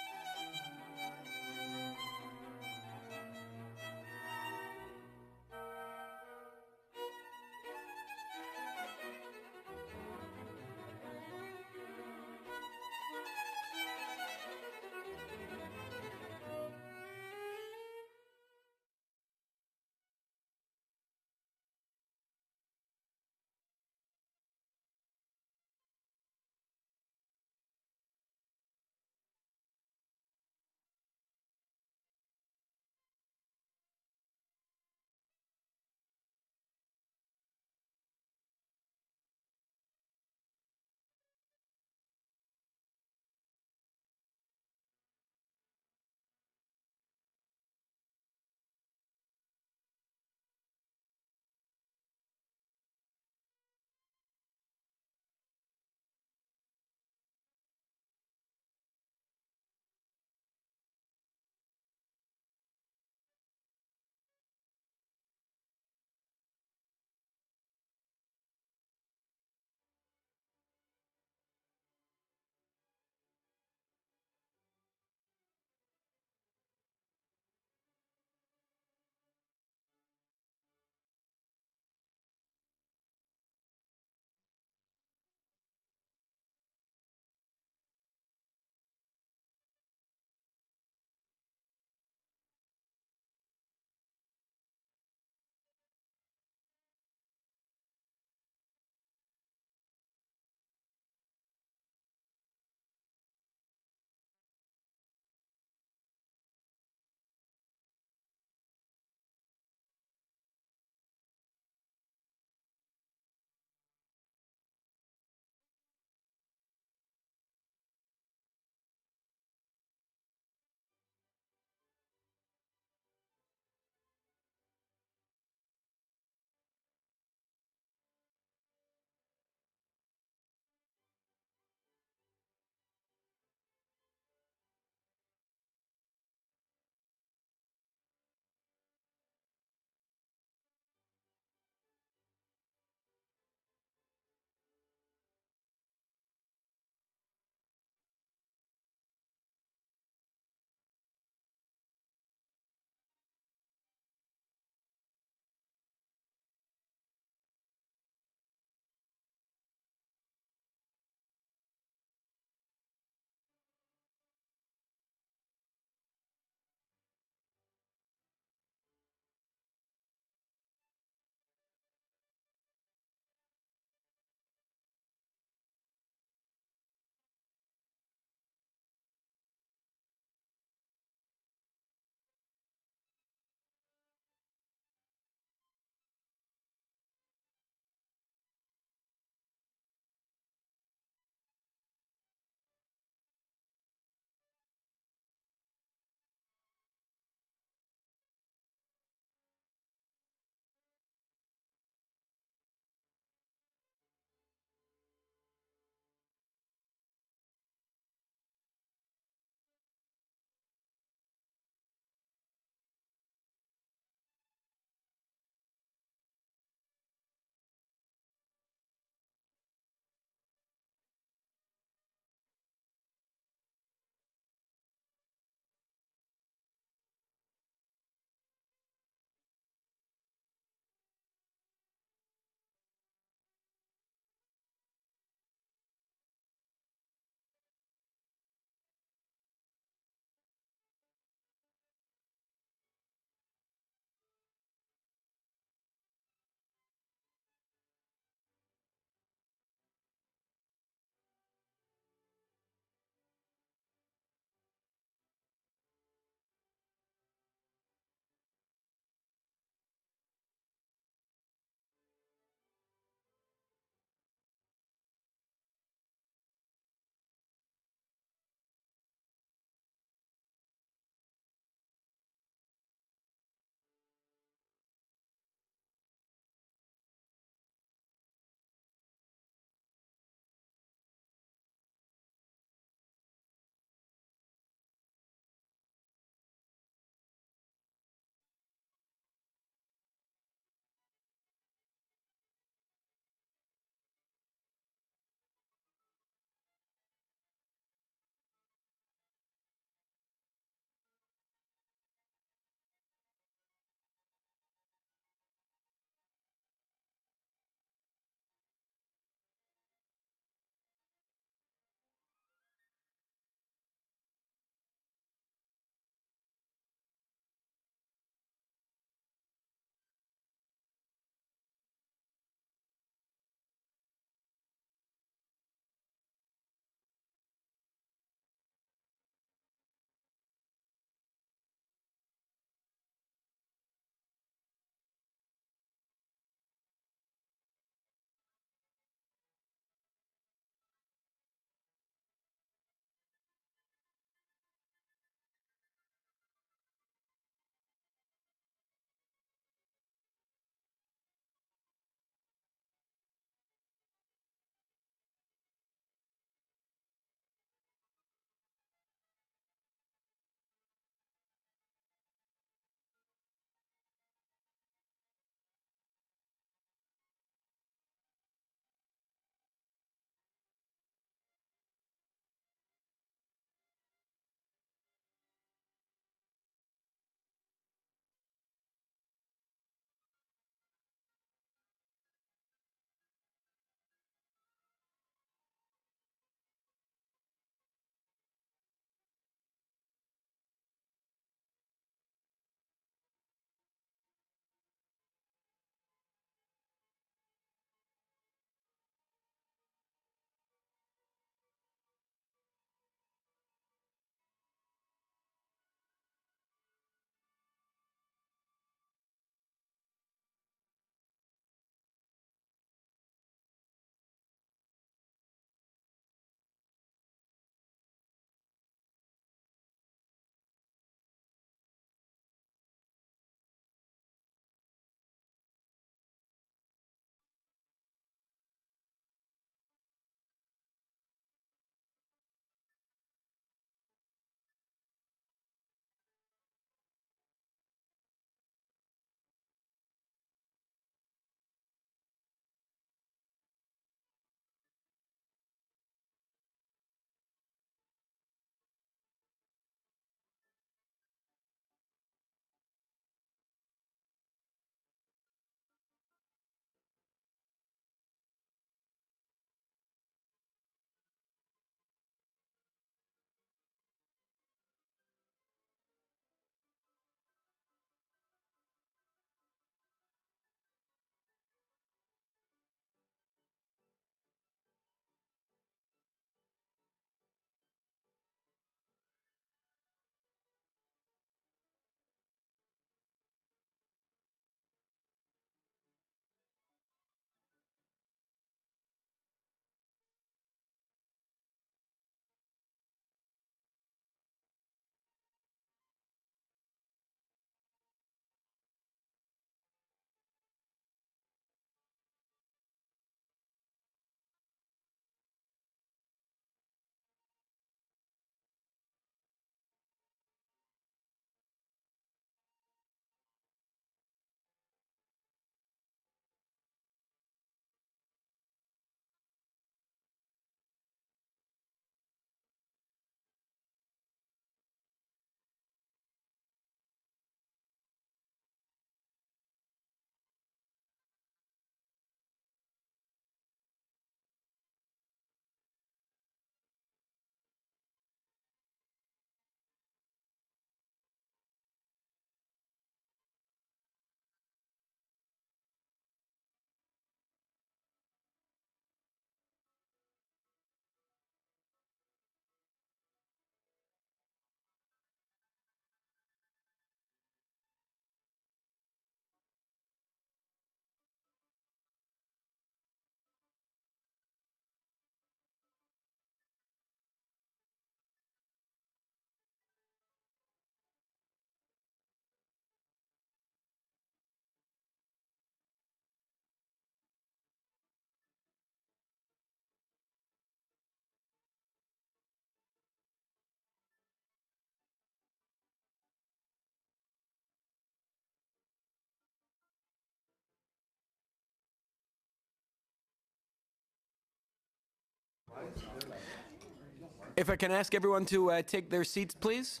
If I can ask everyone to take their seats, please.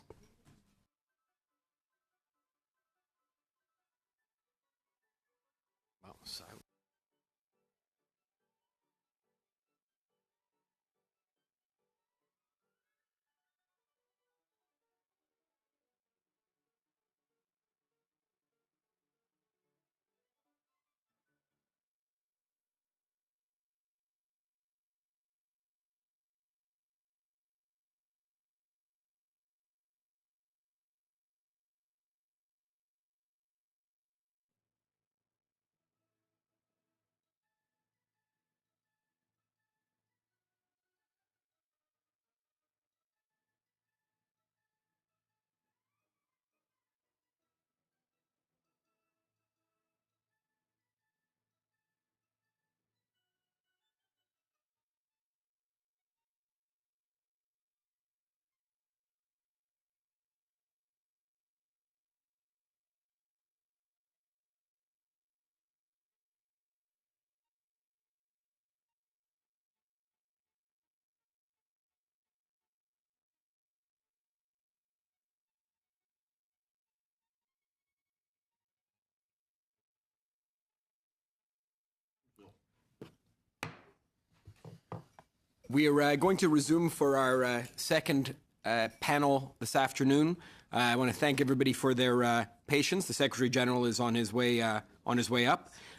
We are going to resume for our second panel this afternoon. I want to thank everybody for their patience. The Secretary General is on his way up.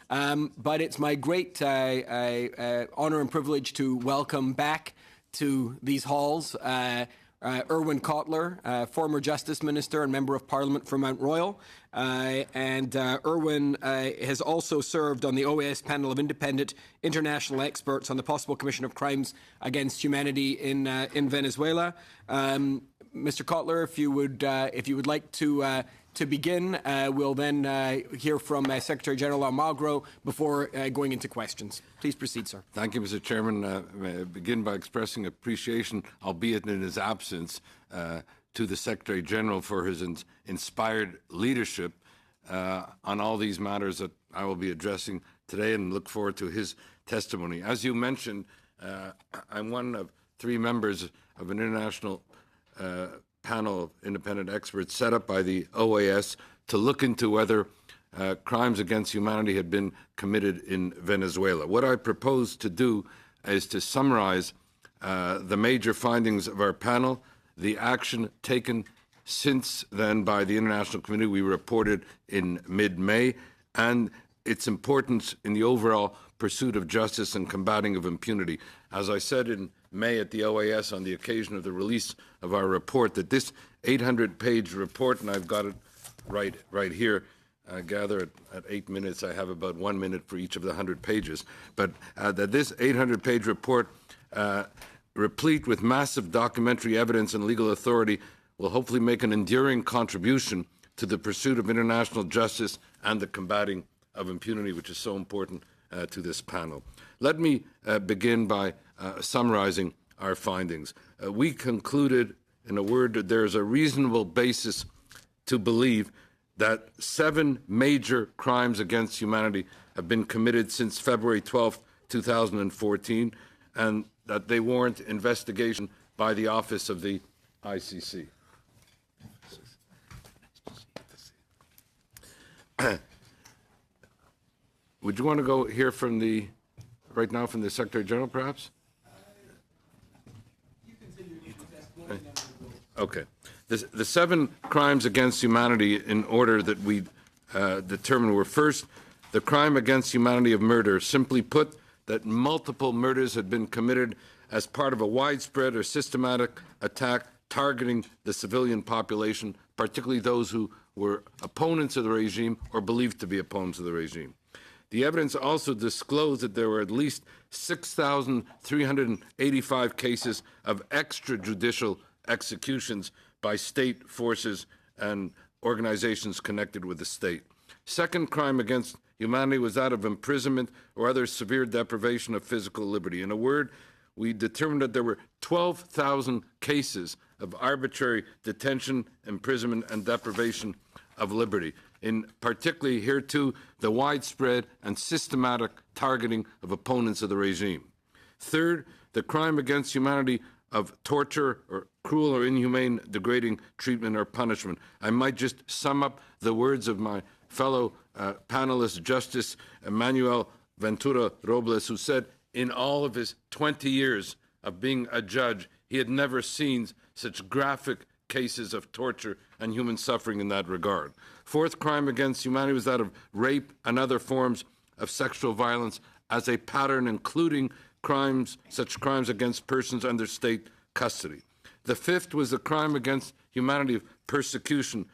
But it's my great honor and privilege to welcome back to these halls Irwin Cotler, former Justice Minister and Member of Parliament for Mount Royal. Irwin has also served on the OAS panel of independent international experts on the possible commission of crimes against humanity in Venezuela. Mr. Cotler, if you would like to begin, we'll then hear from Secretary General Almagro before going into questions. Please proceed, sir. Thank you, Mr. Chairman. May I begin by expressing appreciation, albeit in his absence, to the Secretary General for his inspired leadership on all these matters that I will be addressing today, and look forward to his testimony. As you mentioned, I'm one of 3 members of an international panel of independent experts set up by the OAS to look into whether crimes against humanity had been committed in Venezuela. What I propose to do is to summarize the major findings of our panel, the action taken since then by the international community we reported in mid-May, and its importance in the overall pursuit of justice and combating of impunity. As I said in May at the OAS on the occasion of the release of our report, that this 800-page report, and I've got it right here, I gather at 8 minutes I have about 1 minute for each of the 100 pages, but that this 800-page report, replete with massive documentary evidence and legal authority, will hopefully make an enduring contribution to the pursuit of international justice and the combating of impunity, which is so important to this panel. Let me begin by summarizing our findings. We concluded, in a word, that there is a reasonable basis to believe that 7 major crimes against humanity have been committed since February 12, 2014, and that they warrant investigation by the Office of the ICC. Would you want to go hear from right now from the Secretary General, perhaps? You continue your testimony. Okay. The 7 crimes against humanity in order that we determined were: first, the crime against humanity of murder. Simply put, that multiple murders had been committed as part of a widespread or systematic attack targeting the civilian population, particularly those who were opponents of the regime or believed to be opponents of the regime. The evidence also disclosed that there were at least 6,385 cases of extrajudicial executions by state forces and organizations connected with the state. Second crime against humanity was that of imprisonment or other severe deprivation of physical liberty. In a word, we determined that there were 12,000 cases of arbitrary detention, imprisonment, and deprivation of liberty. In particularly here too, the widespread and systematic targeting of opponents of the regime. Third, the crime against humanity of torture or cruel or inhumane, degrading treatment or punishment. I might just sum up the words of my fellow panelist, Justice Manuel Ventura Robles, who said in all of his 20 years of being a judge, he had never seen such graphic cases of torture and human suffering in that regard. Fourth crime against humanity was that of rape and other forms of sexual violence as a pattern, including such crimes against persons under state custody. The fifth was the crime against humanity of persecution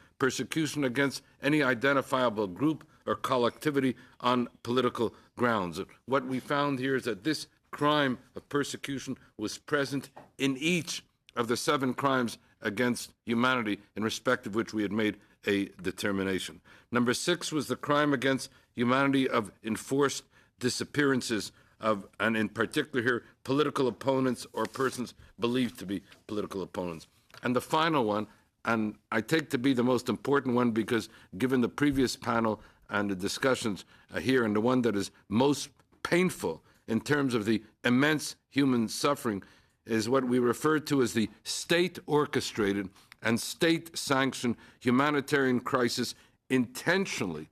against any identifiable group or collectivity on political grounds. What we found here is that this crime of persecution was present in each of the 7 crimes against humanity, in respect of which we had made a determination. Number 6 was the crime against humanity of enforced disappearances of, and in particular here, political opponents or persons believed to be political opponents. And the final one, and I take to be the most important one because given the previous panel and the discussions here, and the one that is most painful in terms of the immense human suffering, is what we refer to as the state-orchestrated and state-sanctioned humanitarian crisis intentionally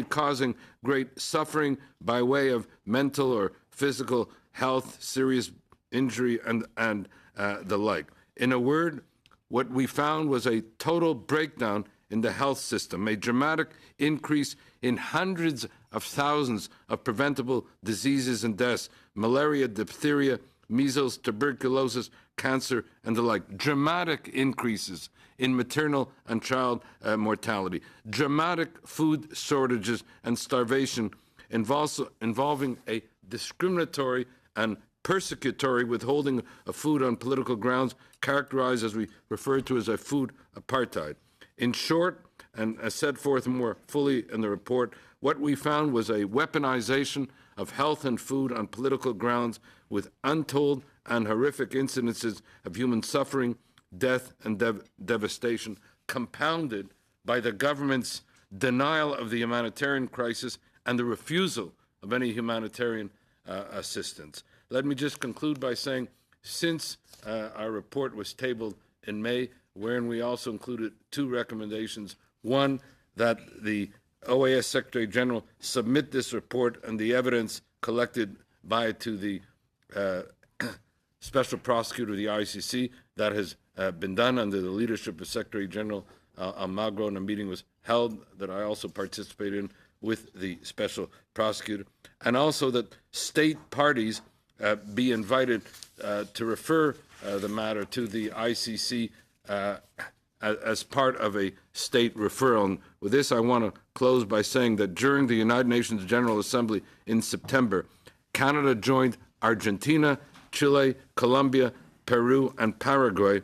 causing great suffering by way of mental or physical health, serious injury, and the like. In a word, what we found was a total breakdown in the health system, a dramatic increase in hundreds of thousands of preventable diseases and deaths, malaria, diphtheria, measles, tuberculosis, cancer, and the like. Dramatic increases in maternal and child mortality. Dramatic food shortages and starvation involving a discriminatory and persecutory withholding of food on political grounds, characterized as we refer to as a food apartheid. In short, and as set forth more fully in the report, what we found was a weaponization of health and food on political grounds with untold and horrific incidences of human suffering, death, and devastation, compounded by the government's denial of the humanitarian crisis and the refusal of any humanitarian assistance. Let me just conclude by saying, since our report was tabled in May, wherein we also included 2 recommendations, one, that the OAS Secretary General submit this report and the evidence collected by it to the Special Prosecutor of the ICC. That has been done under the leadership of Secretary General Almagro, and a meeting was held that I also participated in with the Special Prosecutor. And also that state parties be invited to refer the matter to the ICC as part of a state referral. And with this, I want to close by saying that during the United Nations General Assembly in September, Canada joined Argentina, Chile, Colombia, Peru, and Paraguay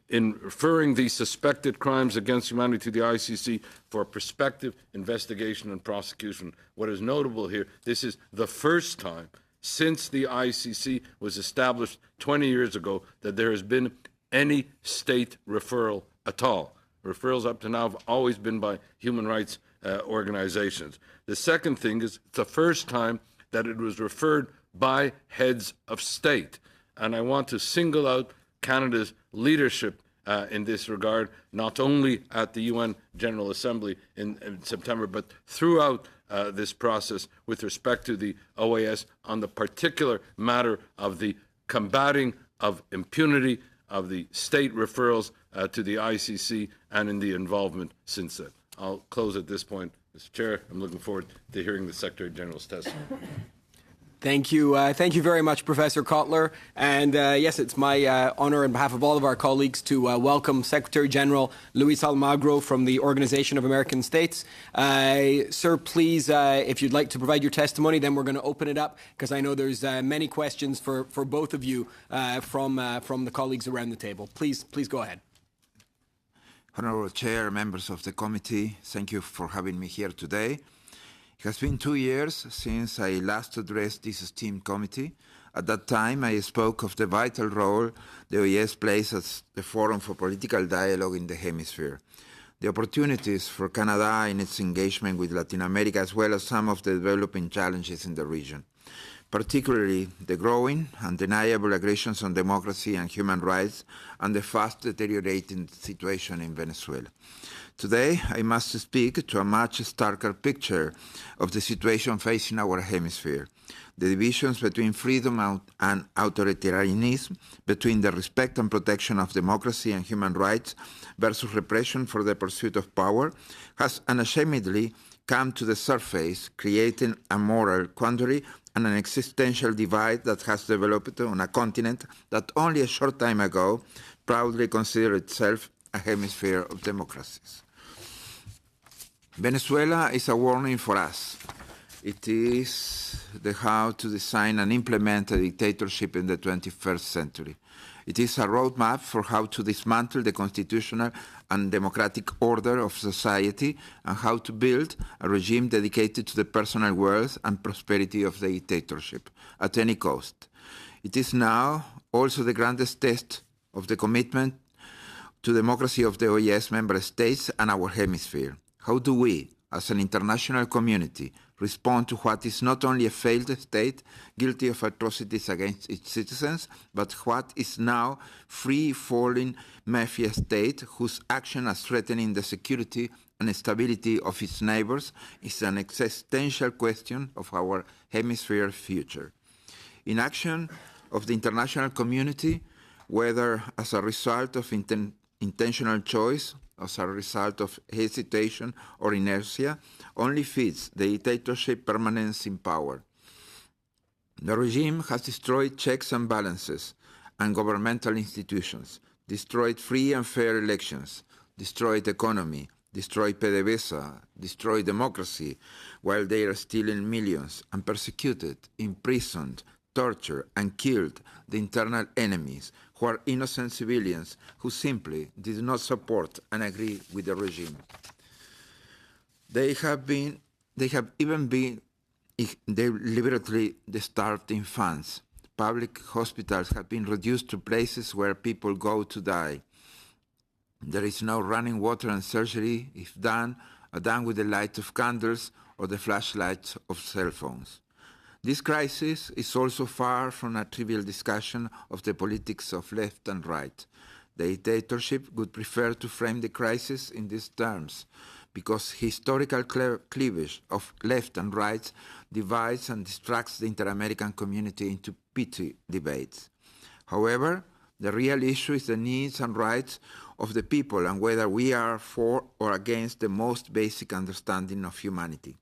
in referring these suspected crimes against humanity to the ICC for prospective investigation and prosecution. What is notable here, this is the first time since the ICC was established 20 years ago that there has been any state referral at all. Referrals up to now have always been by human rights organizations. The second thing is it's the first time that it was referred by heads of state. And I want to single out Canada's leadership in this regard, not only at the UN General Assembly in September, but throughout this process with respect to the OAS on the particular matter of the combating of impunity, of the state referrals to the ICC, and in the involvement since then. I'll close at this point. Mr. Chair, I'm looking forward to hearing the Secretary General's testimony. Thank you. Thank you very much, Professor Kotler. And yes, it's my honor on behalf of all of our colleagues to welcome Secretary General Luis Almagro from the Organization of American States. Sir, please, if you'd like to provide your testimony, then we're going to open it up because I know there's many questions for both of you from the colleagues around the table. Please go ahead. Honorable Chair, members of the committee, thank you for having me here today. It has been 2 years since I last addressed this esteemed committee. At that time, I spoke of the vital role the OAS plays as the forum for political dialogue in the hemisphere, the opportunities for Canada in its engagement with Latin America, as well as some of the developing challenges in the region. particularly the growing, undeniable aggressions on democracy and human rights, and the fast deteriorating situation in Venezuela. Today, I must speak to a much starker picture of the situation facing our hemisphere. The divisions between freedom and authoritarianism, between the respect and protection of democracy and human rights versus repression for the pursuit of power, has unashamedly come to the surface, creating a moral quandary and an existential divide that has developed on a continent that only a short time ago proudly considered itself a hemisphere of democracies. Venezuela is a warning for us. It is the how to design and implement a dictatorship in the 21st century. It is a roadmap for how to dismantle the constitutional and democratic order of society and how to build a regime dedicated to the personal wealth and prosperity of the dictatorship at any cost. It is now also the grandest test of the commitment to democracy of the OAS member states and our hemisphere. How do we, as an international community, respond to what is not only a failed state, guilty of atrocities against its citizens, but what is now free-falling mafia state whose action as threatening the security and stability of its neighbors is an existential question of our hemisphere future. Inaction of the international community, whether as a result of intentional choice, as a result of hesitation or inertia, only feeds the dictatorship permanence in power. The regime has destroyed checks and balances and governmental institutions, destroyed free and fair elections, destroyed economy, destroyed PDVSA, destroyed democracy, while they are stealing millions, and persecuted, imprisoned, tortured, and killed the internal enemies, who are innocent civilians who simply did not support and agree with the regime. They have even been deliberately starving funds. Public hospitals have been reduced to places where people go to die. There is no running water and surgery, if done, are done with the light of candles or the flashlights of cell phones. This crisis is also far from a trivial discussion of the politics of left and right. The dictatorship would prefer to frame the crisis in these terms, because historical cleavage of left and right divides and distracts the inter-American community into petty debates. However, the real issue is the needs and rights of the people and whether we are for or against the most basic understanding of humanity.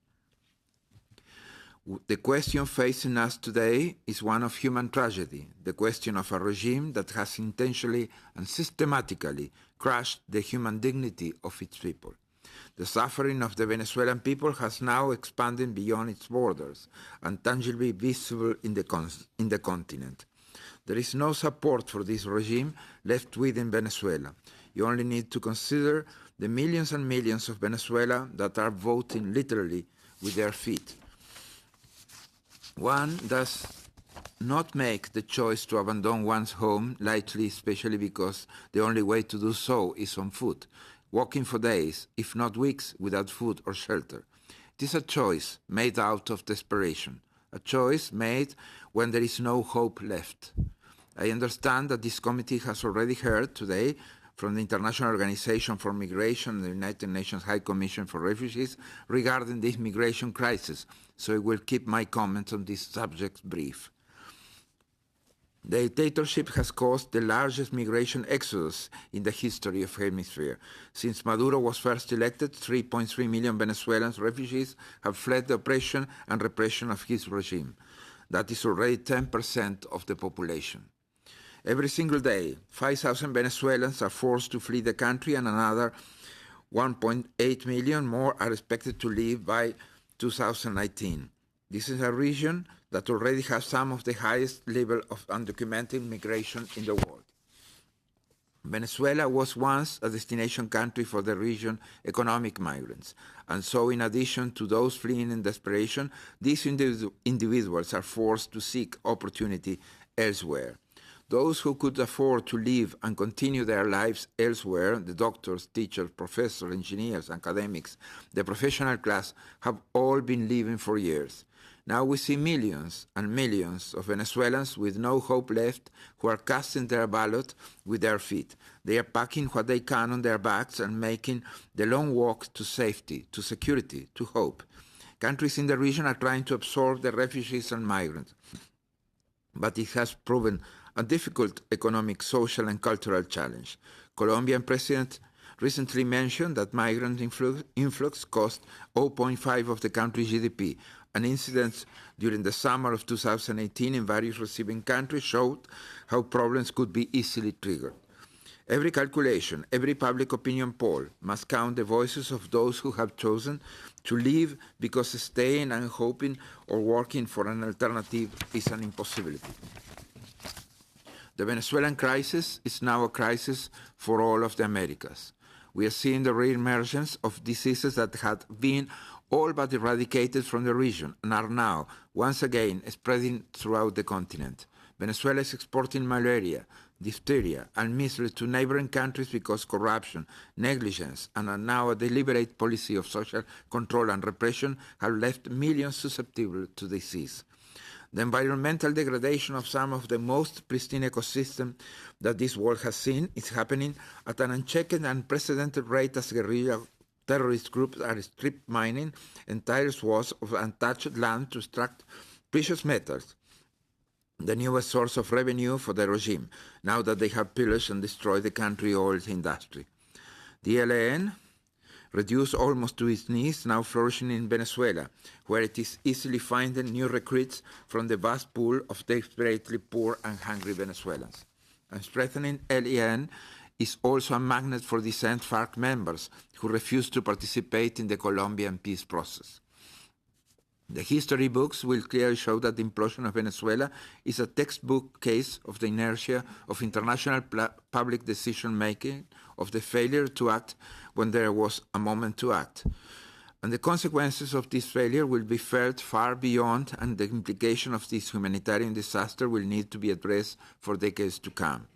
The question facing us today is one of human tragedy, the question of a regime that has intentionally and systematically crushed the human dignity of its people. The suffering of the Venezuelan people has now expanded beyond its borders and tangibly visible in the continent. There is no support for this regime left within Venezuela. You only need to consider the millions and millions of Venezuela that are voting literally with their feet. One does not make the choice to abandon one's home lightly, especially because the only way to do so is on foot, walking for days, if not weeks, without food or shelter. It is a choice made out of desperation, a choice made when there is no hope left. I understand that this committee has already heard today from the International Organization for Migration and the United Nations High Commission for Refugees regarding this migration crisis, so I will keep my comments on this subject brief. The dictatorship has caused the largest migration exodus in the history of the hemisphere. Since Maduro was first elected, 3.3 million Venezuelan refugees have fled the oppression and repression of his regime. That is already 10% of the population. Every single day, 5,000 Venezuelans are forced to flee the country, and another 1.8 million more are expected to leave by 2019. This is a region that already has some of the highest level of undocumented migration in the world. Venezuela was once a destination country for the region's economic migrants, and so in addition to those fleeing in desperation, these individuals are forced to seek opportunity elsewhere. Those who could afford to live and continue their lives elsewhere, the doctors, teachers, professors, engineers, academics, the professional class, have all been living for years. Now we see millions and millions of Venezuelans with no hope left who are casting their ballot with their feet. They are packing what they can on their backs and making the long walk to safety, to security, to hope. Countries in the region are trying to absorb the refugees and migrants, but it has proven a difficult economic, social, and cultural challenge. Colombian President recently mentioned that migrant influx cost 0.5% of the country's GDP. An incident during the summer of 2018 in various receiving countries showed how problems could be easily triggered. Every calculation, every public opinion poll must count the voices of those who have chosen to leave because staying and hoping or working for an alternative is an impossibility. The Venezuelan crisis is now a crisis for all of the Americas. We are seeing the re-emergence of diseases that had been all but eradicated from the region and are now, once again, spreading throughout the continent. Venezuela is exporting malaria, diphtheria, and measles to neighboring countries because corruption, negligence, and now a deliberate policy of social control and repression have left millions susceptible to disease. The environmental degradation of some of the most pristine ecosystems that this world has seen is happening at an unchecked and unprecedented rate as guerrilla terrorist groups are strip mining entire swaths of untouched land to extract precious metals, the newest source of revenue for the regime, now that they have pillaged and destroyed the country's oil industry. The ELN, reduced almost to its knees, now flourishing in Venezuela, where it is easily finding new recruits from the vast pool of desperately poor and hungry Venezuelans. And strengthening LEN is also a magnet for dissent FARC members who refuse to participate in the Colombian peace process. The history books will clearly show that the implosion of Venezuela is a textbook case of the inertia of international public decision-making, of the failure to act when there was a moment to act. And the consequences of this failure will be felt far beyond, and the implication of this humanitarian disaster will need to be addressed for decades to come.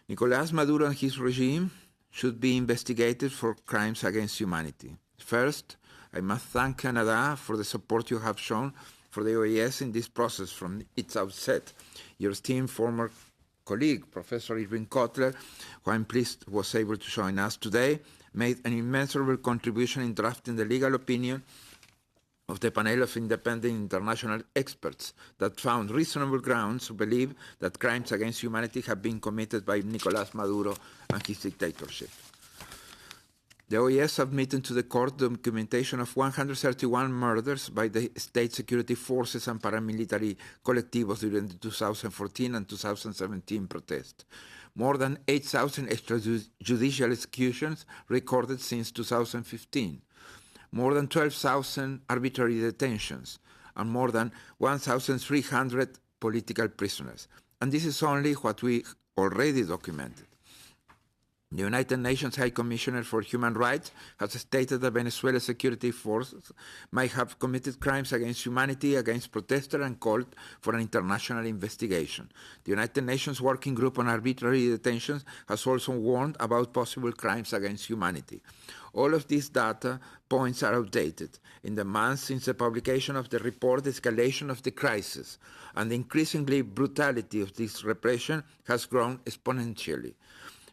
Nicolás Maduro and his regime should be investigated for crimes against humanity. First, I must thank Canada for the support you have shown for the OAS in this process from its outset. Your esteemed former colleague, Professor Irving Kotler, who I'm pleased was able to join us today, made an immeasurable contribution in drafting the legal opinion of the panel of independent international experts that found reasonable grounds to believe that crimes against humanity have been committed by Nicolás Maduro and his dictatorship. The OAS submitted to the court documentation of 131 murders by the state security forces and paramilitary collectivos during the 2014 and 2017 protests. More than 8,000 extrajudicial executions recorded since 2015. More than 12,000 arbitrary detentions, and more than 1,300 political prisoners. And this is only what we already documented. The United Nations High Commissioner for Human Rights has stated that Venezuela's security forces might have committed crimes against humanity against protesters and called for an international investigation. The United Nations Working Group on Arbitrary Detentions has also warned about possible crimes against humanity. All of these data points are outdated. In the months since the publication of the report, the escalation of the crisis and the increasingly brutality of this repression has grown exponentially.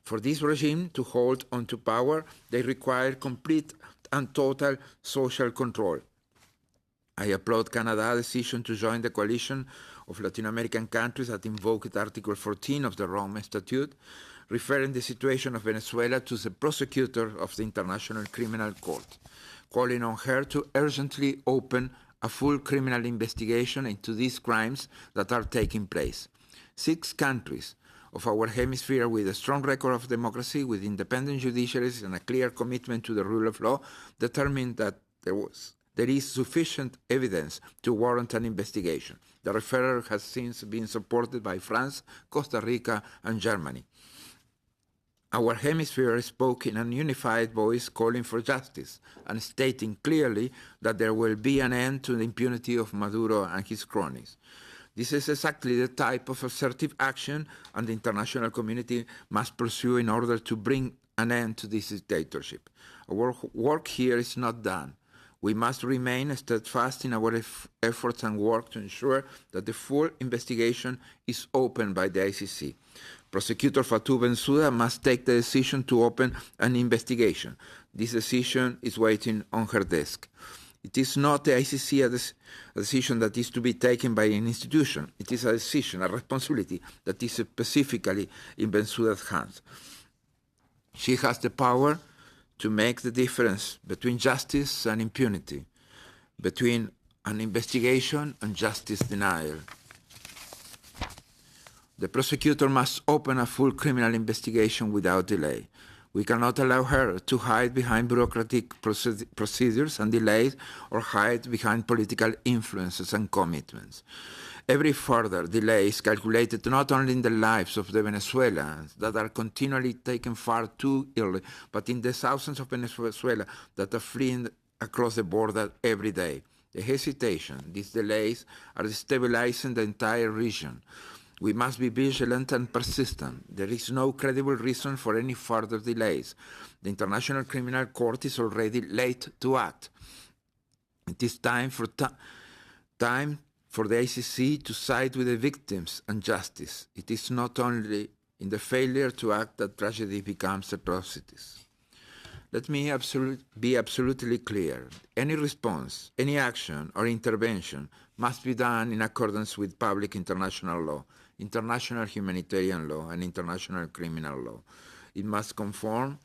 For this regime to hold onto power, they require complete and total social control. I applaud Canada's decision to join the coalition of Latin American countries that invoked Article 14 of the Rome Statute, referring the situation of Venezuela to the prosecutor of the International Criminal Court, calling on her to urgently open a full criminal investigation into these crimes that are taking place. 6 countries of our hemisphere with a strong record of democracy, with independent judiciaries and a clear commitment to the rule of law, determined that there is sufficient evidence to warrant an investigation. The referral has since been supported by France, Costa Rica, and Germany. Our hemisphere spoke in a unified voice calling for justice and stating clearly that there will be an end to the impunity of Maduro and his cronies. This is exactly the type of assertive action and the international community must pursue in order to bring an end to this dictatorship. Our work here is not done. We must remain steadfast in our efforts and work to ensure that the full investigation is opened by the ICC. Prosecutor Fatou Bensouda must take the decision to open an investigation. This decision is waiting on her desk. It is not the ICC a decision that is to be taken by an institution. It is a decision, a responsibility that is specifically in Bensouda's hands. She has the power to make the difference between justice and impunity, between an investigation and justice denial. The prosecutor must open a full criminal investigation without delay. We cannot allow her to hide behind bureaucratic procedures and delays or hide behind political influences and commitments. Every further delay is calculated not only in the lives of the Venezuelans that are continually taken far too early, but in the thousands of Venezuelans that are fleeing across the border every day. The hesitation, these delays, are destabilizing the entire region. We must be vigilant and persistent. There is no credible reason for any further delays. The International Criminal Court is already late to act. It is time for the ICC to side with the victims and justice. It is not only in the failure to act that tragedy becomes atrocities. Let me be absolutely clear. Any response, any action or intervention must be done in accordance with public international law, international humanitarian law, and international criminal law. It must conform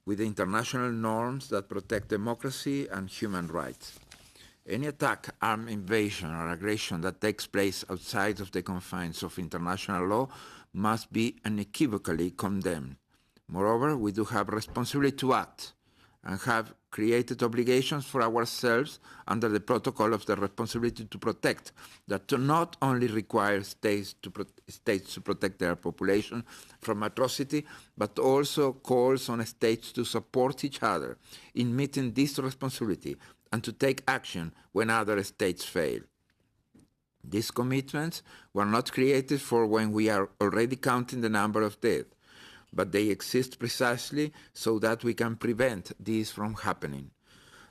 with the international norms that protect democracy and human rights. Any attack, armed invasion, or aggression that takes place outside of the confines of international law must be unequivocally condemned. Moreover, we do have responsibility to act and have created obligations for ourselves under the protocol of the responsibility to protect that not only requires states to protect their population from atrocity, but also calls on states to support each other in meeting this responsibility and to take action when other states fail. These commitments were not created for when we are already counting the number of deaths, but they exist precisely so that we can prevent this from happening.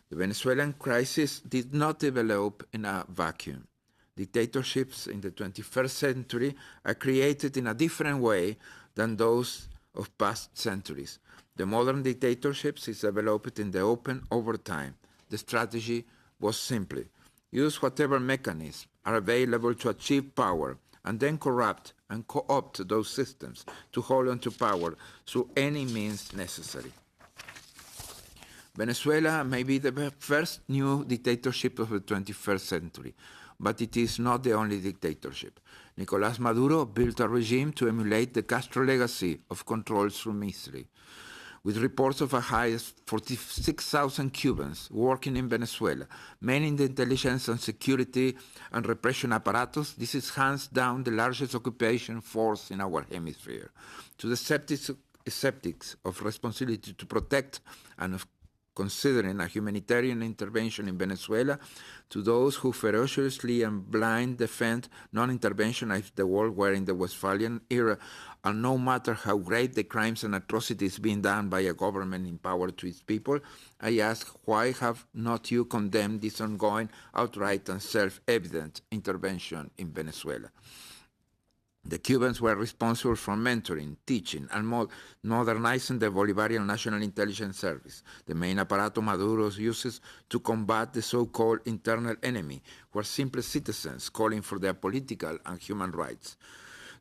The Venezuelan crisis did not develop in a vacuum. Dictatorships in the 21st century are created in a different way than those of past centuries. The modern dictatorships is developed in the open over time. The strategy was simply use whatever mechanisms are available to achieve power and then corrupt and co-opt those systems to hold on to power through any means necessary. Venezuela may be the first new dictatorship of the 21st century, but it is not the only dictatorship. Nicolás Maduro built a regime to emulate the Castro legacy of control through misery. With reports of as high as 46,000 Cubans working in Venezuela, many in the intelligence and security and repression apparatus, this is hands down the largest occupation force in our hemisphere. To the skeptics of responsibility to protect and of considering a humanitarian intervention in Venezuela, to those who ferociously and blind defend non-intervention as if the world were in the Westphalian era, and no matter how great the crimes and atrocities being done by a government in power to its people, I ask, why have not you condemned this ongoing, outright and self-evident intervention in Venezuela? The Cubans were responsible for mentoring, teaching, and modernizing the Bolivarian National Intelligence Service, the main apparatus Maduro uses to combat the so-called internal enemy, who are simple citizens calling for their political and human rights.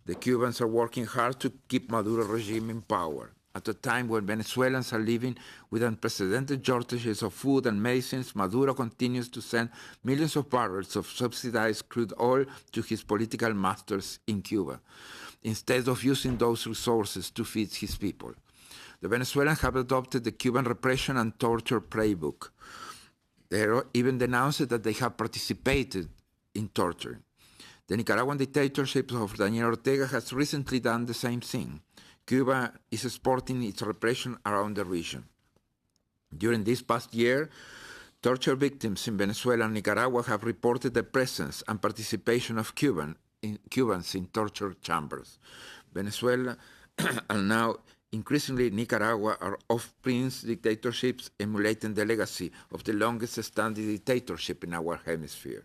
The Cubans are working hard to keep Maduro regime in power. At a time when Venezuelans are living with unprecedented shortages of food and medicines, Maduro continues to send millions of barrels of subsidized crude oil to his political masters in Cuba, instead of using those resources to feed his people. The Venezuelans have adopted the Cuban repression and torture playbook. They even denounced that they have participated in torture. The Nicaraguan dictatorship of Daniel Ortega has recently done the same thing. Cuba is exporting its repression around the region. During this past year, torture victims in Venezuela and Nicaragua have reported the presence and participation of Cubans in torture chambers. Venezuela and now Increasingly, Nicaragua are off-prince dictatorships emulating the legacy of the longest-standing dictatorship in our hemisphere.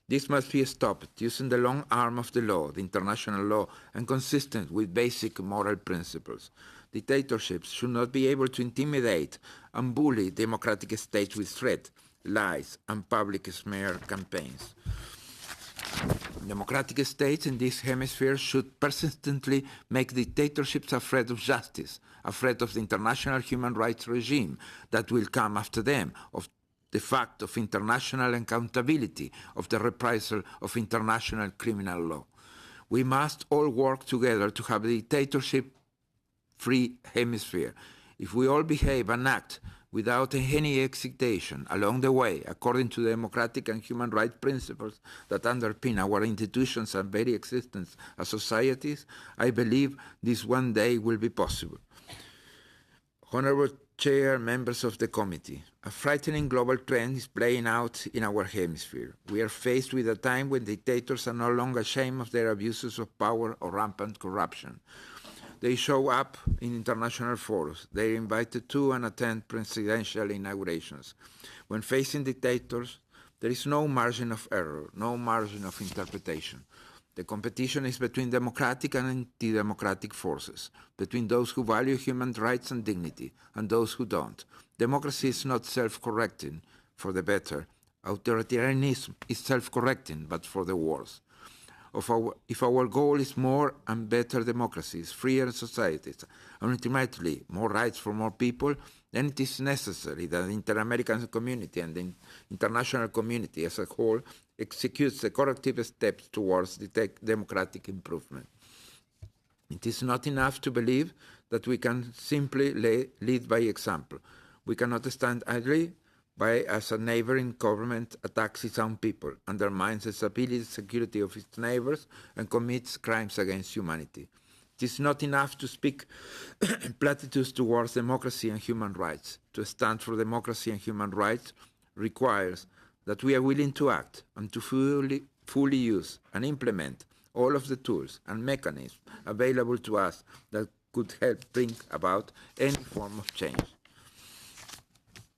This must be stopped using the long arm of the law, the international law, and consistent with basic moral principles. Dictatorships should not be able to intimidate and bully democratic states with threats, lies, and public smear campaigns. Democratic states in this hemisphere should persistently make dictatorships afraid of justice, afraid of the international human rights regime that will come after them, of the fact of international accountability, of the reprisal of international criminal law. We must all work together to have a dictatorship-free hemisphere. If we all behave and act without any hesitation along the way, according to the democratic and human rights principles that underpin our institutions and very existence as societies, I believe this one day will be possible. Honorable Chair, members of the committee, a frightening global trend is playing out in our hemisphere. We are faced with a time when dictators are no longer ashamed of their abuses of power or rampant corruption. They show up in international forums. They are invited to and attend presidential inaugurations. When facing dictators, there is no margin of error, no margin of interpretation. The competition is between democratic and anti-democratic forces, between those who value human rights and dignity and those who don't. Democracy is not self-correcting for the better. Authoritarianism is self-correcting, but for the worse. If our goal is more and better democracies, freer societies, and ultimately more rights for more people, then it is necessary that the inter-American community and the international community as a whole executes the corrective steps towards the democratic improvement. It is not enough to believe that we can simply lead by example. We cannot stand idly by as a neighboring government attacks its own people, undermines the stability and security of its neighbors, and commits crimes against humanity. It is not enough to speak platitudes towards democracy and human rights. To stand for democracy and human rights requires that we are willing to act and to fully use and implement all of the tools and mechanisms available to us that could help bring about any form of change.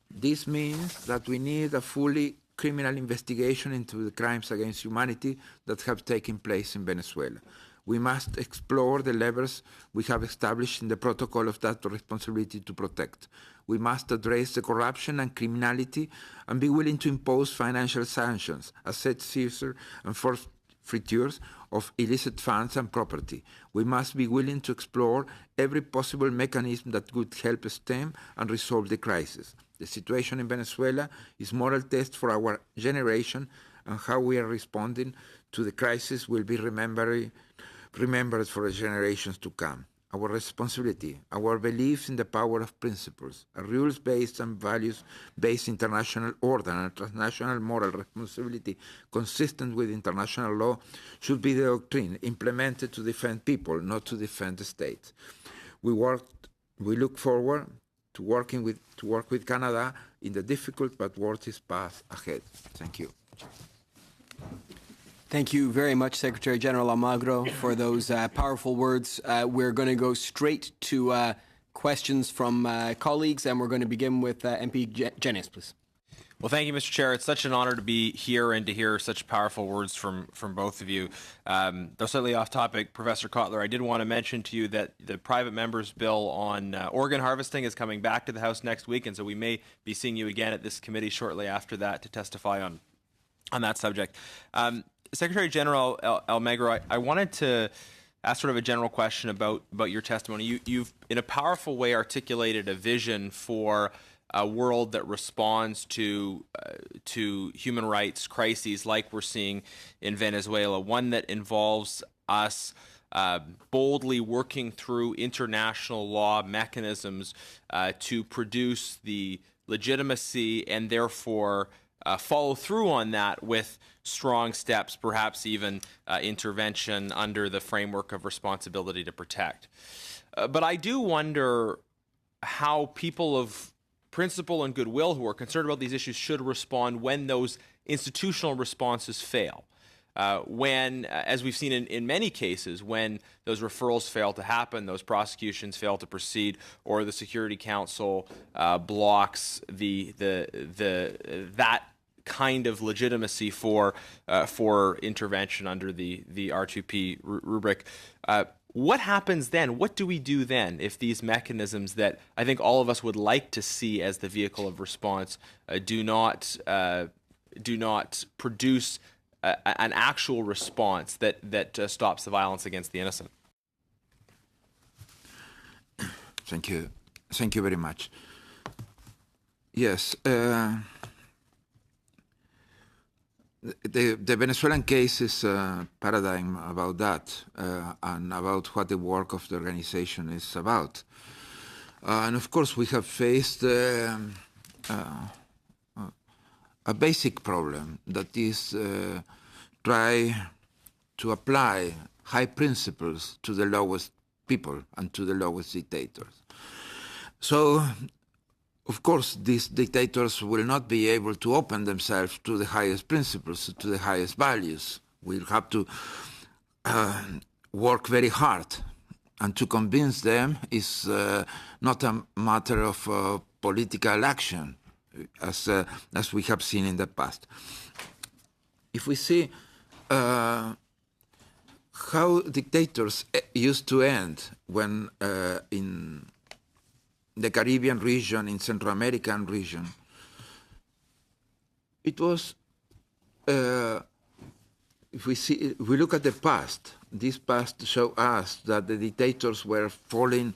This means that we need a fully criminal investigation into the crimes against humanity that have taken place in Venezuela. We must explore the levers we have established in the protocol of that responsibility to protect. We must address the corruption and criminality and be willing to impose financial sanctions, asset seizure and forfeitures of illicit funds and property. We must be willing to explore every possible mechanism that could help stem and resolve the crisis. The situation in Venezuela is a moral test for our generation, and how we are responding to the crisis will be remembered for generations to come. Our responsibility, our belief in the power of principles, a rules-based and values-based international order, and a transnational moral responsibility consistent with international law should be the doctrine implemented to defend people, not to defend the state. We look forward to work with Canada in the difficult but worthy path ahead. Thank you. Thank you very much, Secretary General Almagro, for those powerful words. We're going to go straight to questions from colleagues, and we're going to begin with MP Jennings, please. Well, thank you, Mr. Chair. It's such an honor to be here and to hear such powerful words from both of you. Though slightly off topic, Professor Kotler, I did want to mention to you that the private member's bill on organ harvesting is coming back to the House next week, and so we may be seeing you again at this committee shortly after that to testify on that subject. Secretary General Almagro, I wanted to ask sort of a general question about your testimony. You've, in a powerful way, articulated a vision for a world that responds to human rights crises like we're seeing in Venezuela, one that involves us boldly working through international law mechanisms to produce the legitimacy and therefore follow through on that with strong steps, perhaps even intervention under the framework of responsibility to protect. But I do wonder how people of principle and goodwill who are concerned about these issues should respond when those institutional responses fail. when, as we've seen in many cases, when those referrals fail to happen, those prosecutions fail to proceed, or the Security Council blocks that kind of legitimacy for intervention under the R2P rubric. What happens then? What do we do then if these mechanisms that I think all of us would like to see as the vehicle of response do not produce an actual response that stops the violence against the innocent? Thank you. Thank you very much. Yes. The Venezuelan case is a paradigm about that and about what the work of the organization is about. And of course, we have faced a basic problem, that is try to apply high principles to the lowest people and to the lowest dictators. So, of course, these dictators will not be able to open themselves to the highest principles, to the highest values. We'll have to work very hard. And to convince them is not a matter of political action, as we have seen in the past. If we see how dictators used to end when in the Caribbean region, in Central American region, it was, if we look at the past, this past show us that the dictators were falling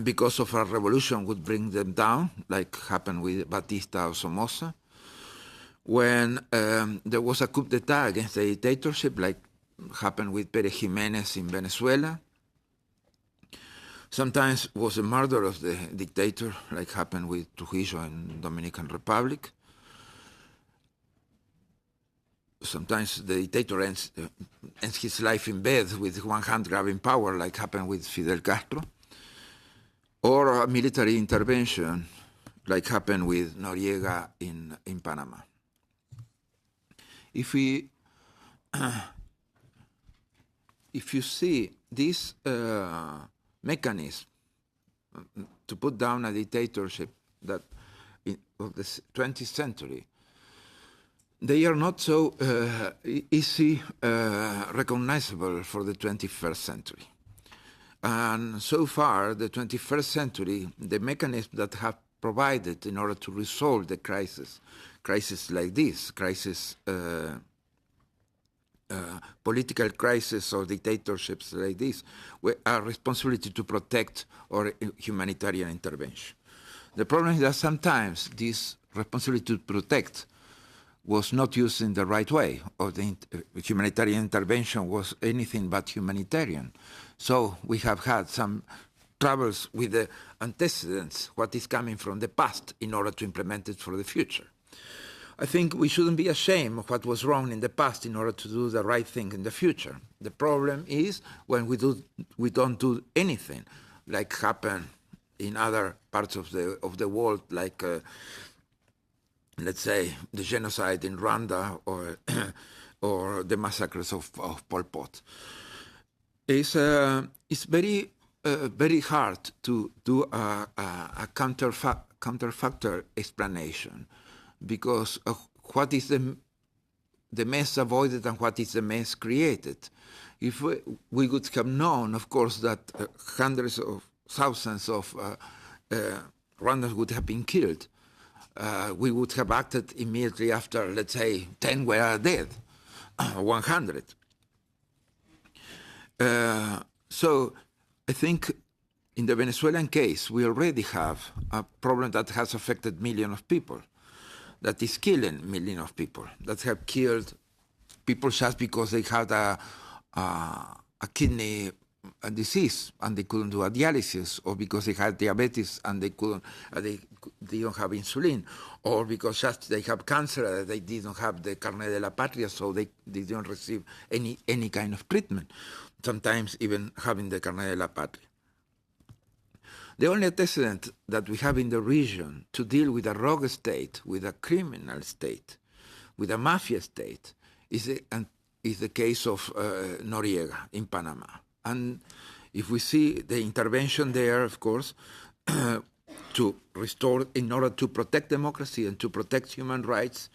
because of a revolution would bring them down, like happened with Batista or Somoza. When there was a coup d'etat against the dictatorship, like happened with Pérez Jiménez in Venezuela. Sometimes it was a murder of the dictator, like happened with Trujillo in Dominican Republic. Sometimes the dictator ends his life in bed with one hand grabbing power, like happened with Fidel Castro. Or a military intervention, like happened with Noriega in Panama. If you see this mechanism to put down a dictatorship that of the 20th century, they are not so easy recognizable for the 21st century. And so far, the 21st century, the mechanisms that have provided in order to resolve the crisis like this, political crisis or dictatorships like this, are responsibility to protect or humanitarian intervention. The problem is that sometimes this responsibility to protect was not used in the right way, or the humanitarian intervention was anything but humanitarian. So we have had some troubles with the antecedents, what is coming from the past, in order to implement it for the future. I think we shouldn't be ashamed of what was wrong in the past in order to do the right thing in the future. The problem is when we don't do anything, like happened in other parts of the world, like let's say the genocide in Rwanda or the massacres of Pol Pot. It's very very hard to do a counterfactor explanation, because what is the mess avoided and what is the mess created. If we would have known, of course, that hundreds of thousands of Rwandans would have been killed, we would have acted immediately after, let's say, 10 were dead, 100. So I think in the Venezuelan case, we already have a problem that has affected millions of people, that is killing millions of people, that have killed people just because they had a kidney disease and they couldn't do a dialysis, or because they had diabetes and they don't have insulin, or because just they have cancer, they didn't have the carnet de la patria, so they didn't receive any kind of treatment, sometimes even having the carnet de la patria. The only antecedent that we have in the region to deal with a rogue state, with a criminal state, with a mafia state, is is the case of Noriega in Panama. And if we see the intervention there, of course, to restore, in order to protect democracy and to protect human rights,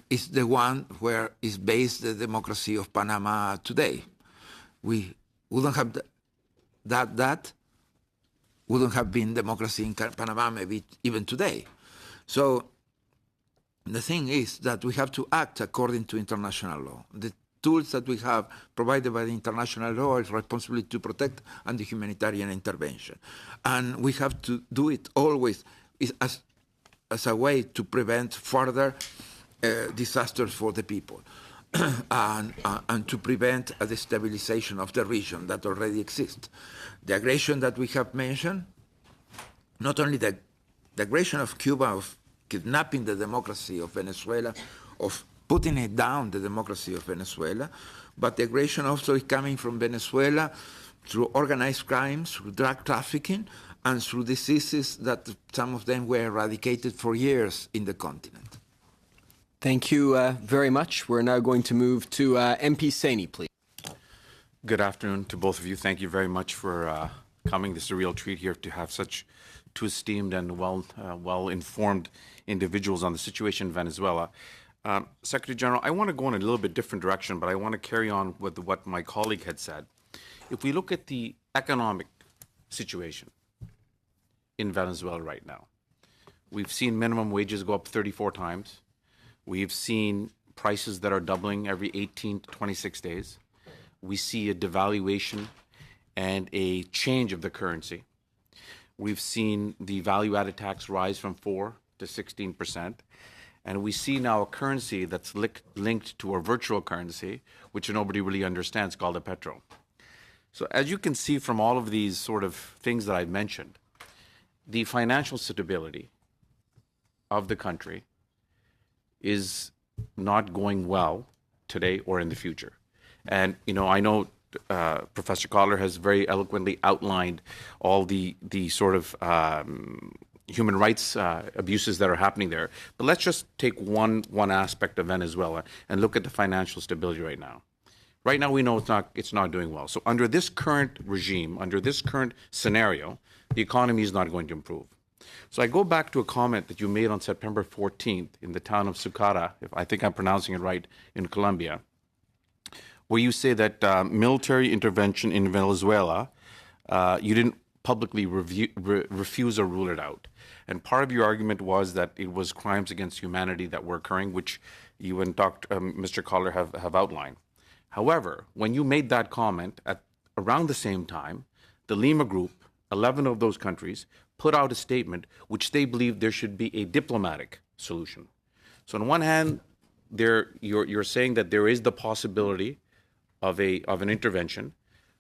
is the one where is based the democracy of Panama today. We wouldn't have that wouldn't have been democracy in Panama maybe even today. So the thing is that we have to act according to international law. The tools that we have provided by the international law is responsibility to protect and the humanitarian intervention. And we have to do it always as a way to prevent further disasters for the people and to prevent a destabilization of the region that already exists. The aggression that we have mentioned, not only the aggression of Cuba of kidnapping the democracy of Venezuela, of putting it down, the democracy of Venezuela, but the aggression also is coming from Venezuela through organized crimes, through drug trafficking, and through diseases that some of them were eradicated for years in the continent. Thank you very much. We're now going to move to MP Saini, please. Good afternoon to both of you. Thank you very much for coming. This is a real treat here to have such two esteemed and well-informed individuals on the situation in Venezuela. Secretary General, I want to go in a little bit different direction, but I want to carry on with what my colleague had said. If we look at the economic situation in Venezuela right now, we've seen minimum wages go up 34 times. We've seen prices that are doubling every 18 to 26 days. We see a devaluation and a change of the currency. We've seen the value-added tax rise from 4 to 16%. And we see now a currency that's linked to a virtual currency, which nobody really understands, called a petro. So as you can see from all of these sort of things that I've mentioned, the financial stability of the country is not going well today or in the future. And, you know, I know Professor Kotler has very eloquently outlined all the sort of human rights abuses that are happening there. But let's just take one aspect of Venezuela and look at the financial stability right now. Right now, we know it's not doing well. So under this current regime, under this current scenario, the economy is not going to improve. So I go back to a comment that you made on September 14th in the town of Sucara, if I think I'm pronouncing it right, in Colombia, where you say that military intervention in Venezuela, you didn't publicly refuse or rule it out. And part of your argument was that it was crimes against humanity that were occurring, which you and Mr. Kotler have outlined. However, when you made that comment at around the same time, the Lima Group, 11 of those countries, put out a statement which they believe there should be a diplomatic solution. So on one hand, you're saying that there is the possibility of an intervention.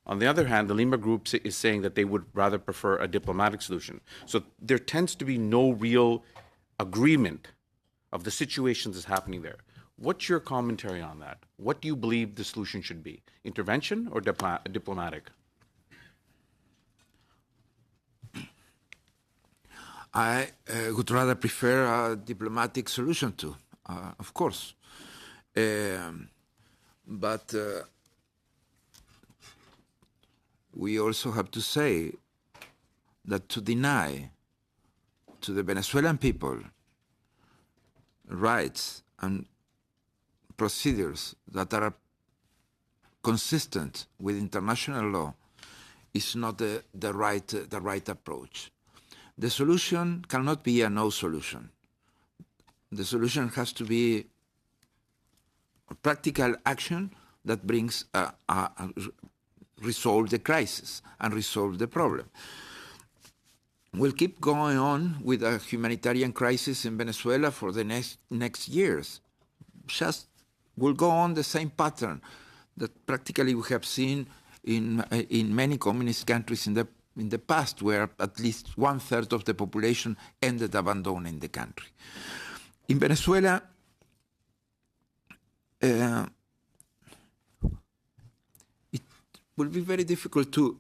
On the other hand, the Lima Group is saying that they would rather prefer a diplomatic solution. So there tends to be no real agreement of the situation that's happening there. What's your commentary on that? What do you believe the solution should be? Intervention or diplomatic? I would rather prefer a diplomatic solution too, of course. But we also have to say that to deny to the Venezuelan people rights and procedures that are consistent with international law is not the right approach. The solution cannot be a no solution. The solution has to be a practical action that brings resolve the crisis and resolve the problem. We'll keep going on with a humanitarian crisis in Venezuela for the next years. Just will go on the same pattern that practically we have seen in many communist countries in the past, where at least 1/3 of the population ended abandoning the country. In Venezuela, it will be very difficult to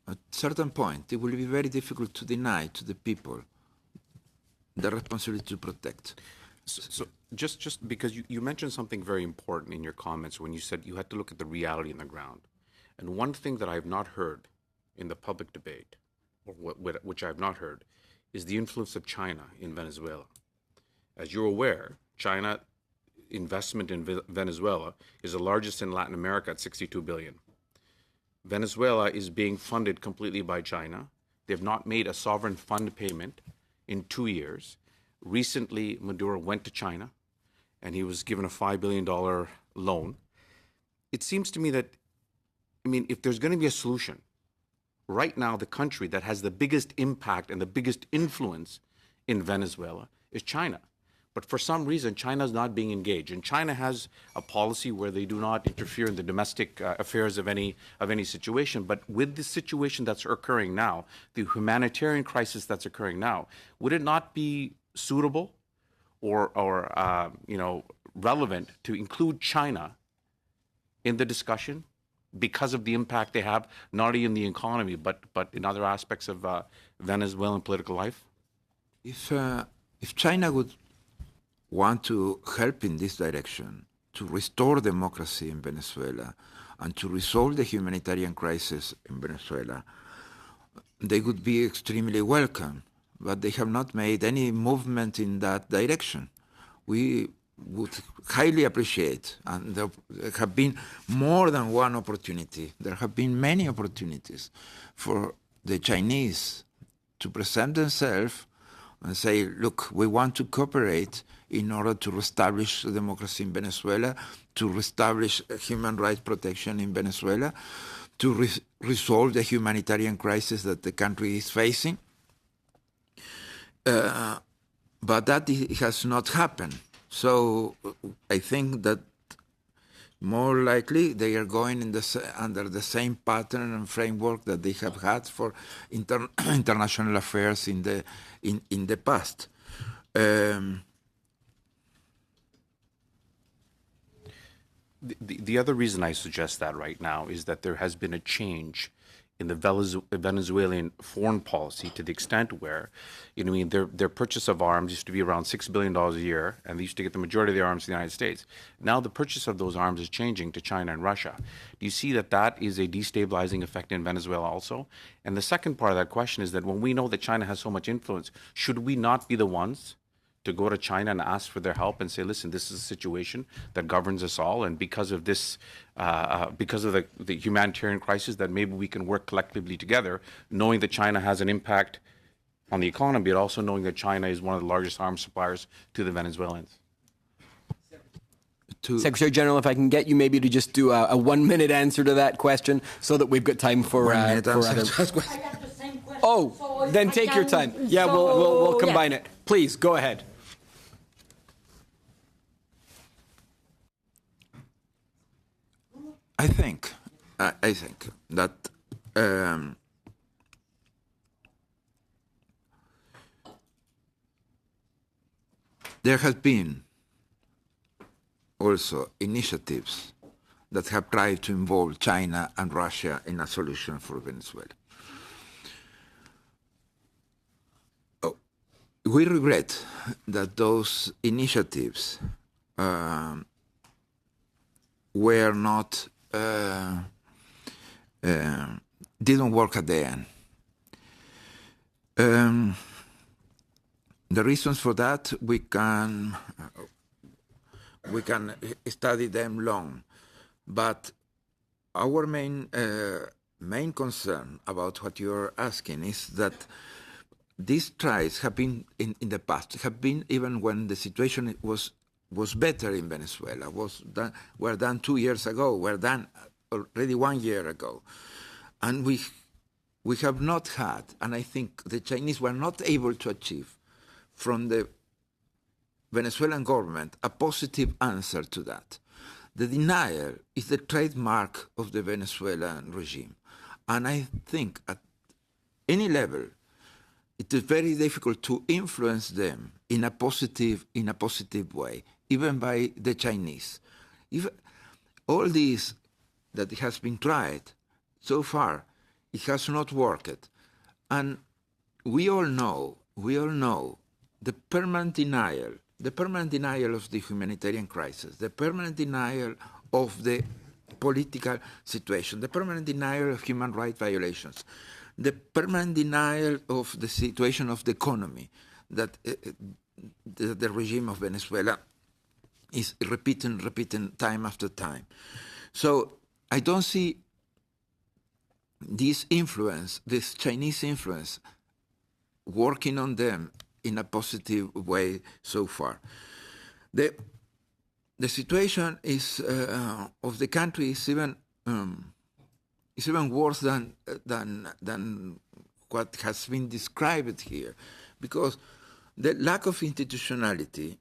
at a certain point, it will be very difficult to deny to the people the responsibility to protect. So just because you mentioned something very important in your comments when you said you had to look at the reality on the ground. And one thing that I have not heard in the public debate, or which I have not heard, is the influence of China in Venezuela. As you're aware, China investment in Venezuela is the largest in Latin America at 62 billion. Venezuela is being funded completely by China. They've not made a sovereign fund payment in 2 years. Recently, Maduro went to China, and he was given a $5 billion loan. It seems to me that, I mean, if there's going to be a solution, right now the country that has the biggest impact and the biggest influence in Venezuela is China. But for some reason, China is not being engaged. And China has a policy where they do not interfere in the domestic affairs of any situation. But with the situation that's occurring now, the humanitarian crisis that's occurring now, would it not be suitable or relevant to include China in the discussion because of the impact they have, not only in the economy, but in other aspects of Venezuelan political life? If China would want to help in this direction, to restore democracy in Venezuela and to resolve the humanitarian crisis in Venezuela, they would be extremely welcome. But they have not made any movement in that direction. We would highly appreciate, and there have been more than one opportunity. There have been many opportunities for the Chinese to present themselves and say, look, we want to cooperate in order to reestablish democracy in Venezuela, to reestablish human rights protection in Venezuela, to resolve the humanitarian crisis that the country is facing. But that has not happened. So I think that more likely they are going under the same pattern and framework that they have had for international affairs in the past. The other reason I suggest that right now is that there has been a change in the Venezuelan foreign policy to the extent where, their purchase of arms used to be around $6 billion a year, and they used to get the majority of the arms in the United States. Now the purchase of those arms is changing to China and Russia. Do you see that is a destabilizing effect in Venezuela also? And the second part of that question is that when we know that China has so much influence, should we not be the ones to go to China and ask for their help and say, listen, this is a situation that governs us all, and because of this, because of the humanitarian crisis, that maybe we can work collectively together, knowing that China has an impact on the economy, but also knowing that China is one of the largest arms suppliers to the Venezuelans? Secretary General, if I can get you maybe to just do a 1 minute answer to that question so that we've got time for other... Oh, so then take your time. Yeah, we'll combine it. Please, go ahead. I think that there has been also initiatives that have tried to involve China and Russia in a solution for Venezuela. We regret that those initiatives were not didn't work at the end. The reasons for that we can study them long, but our main concern about what you're asking is that these tries have been in the past, have been even when the situation was better in Venezuela, were done 2 years ago, were done already 1 year ago. And we have not had, and I think the Chinese were not able to achieve from the Venezuelan government a positive answer to that. The denial is the trademark of the Venezuelan regime. And I think at any level, it is very difficult to influence them in a positive way, even by the Chinese. All this that has been tried so far, it has not worked. And we all know the permanent denial of the humanitarian crisis, the permanent denial of the political situation, the permanent denial of human rights violations, the permanent denial of the situation of the economy that the regime of Venezuela is repeating time after time. So I don't see this influence, this Chinese influence, working on them in a positive way so far. The situation is of the country is even worse than what has been described here, because the lack of institutionality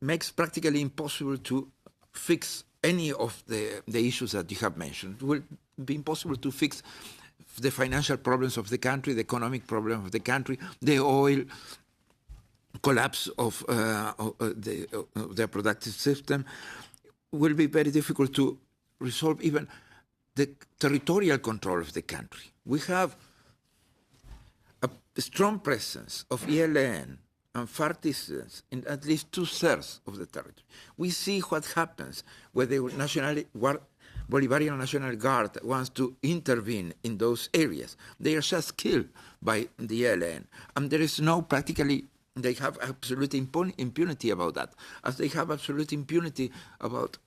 makes practically impossible to fix any of the issues that you have mentioned. It will be impossible to fix the financial problems of the country, the economic problem of the country, the oil collapse of their productive system. Will be very difficult to resolve even the territorial control of the country. We have a strong presence of ELN and FARC dissidents in at least 2/3 of the territory. We see what happens when the Bolivarian National Guard wants to intervene in those areas. They are just killed by the ELN. And there is no practically, they have absolute impunity about that, as they have absolute impunity about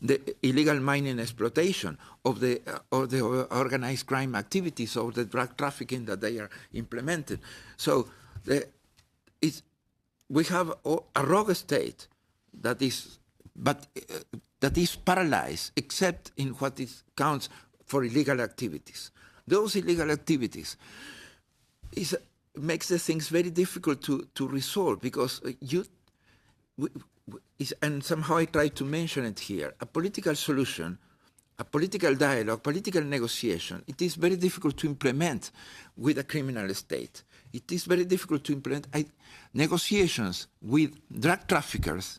the illegal mining exploitation of the organized crime activities or the drug trafficking that they are implementing. So we have a rogue state that is paralyzed except in what it counts for illegal activities. Those illegal activities makes the things very difficult to resolve, because and somehow I try to mention it here, a political solution, a political dialogue, political negotiation, it is very difficult to implement with a criminal state. It is very difficult to implement negotiations with drug traffickers,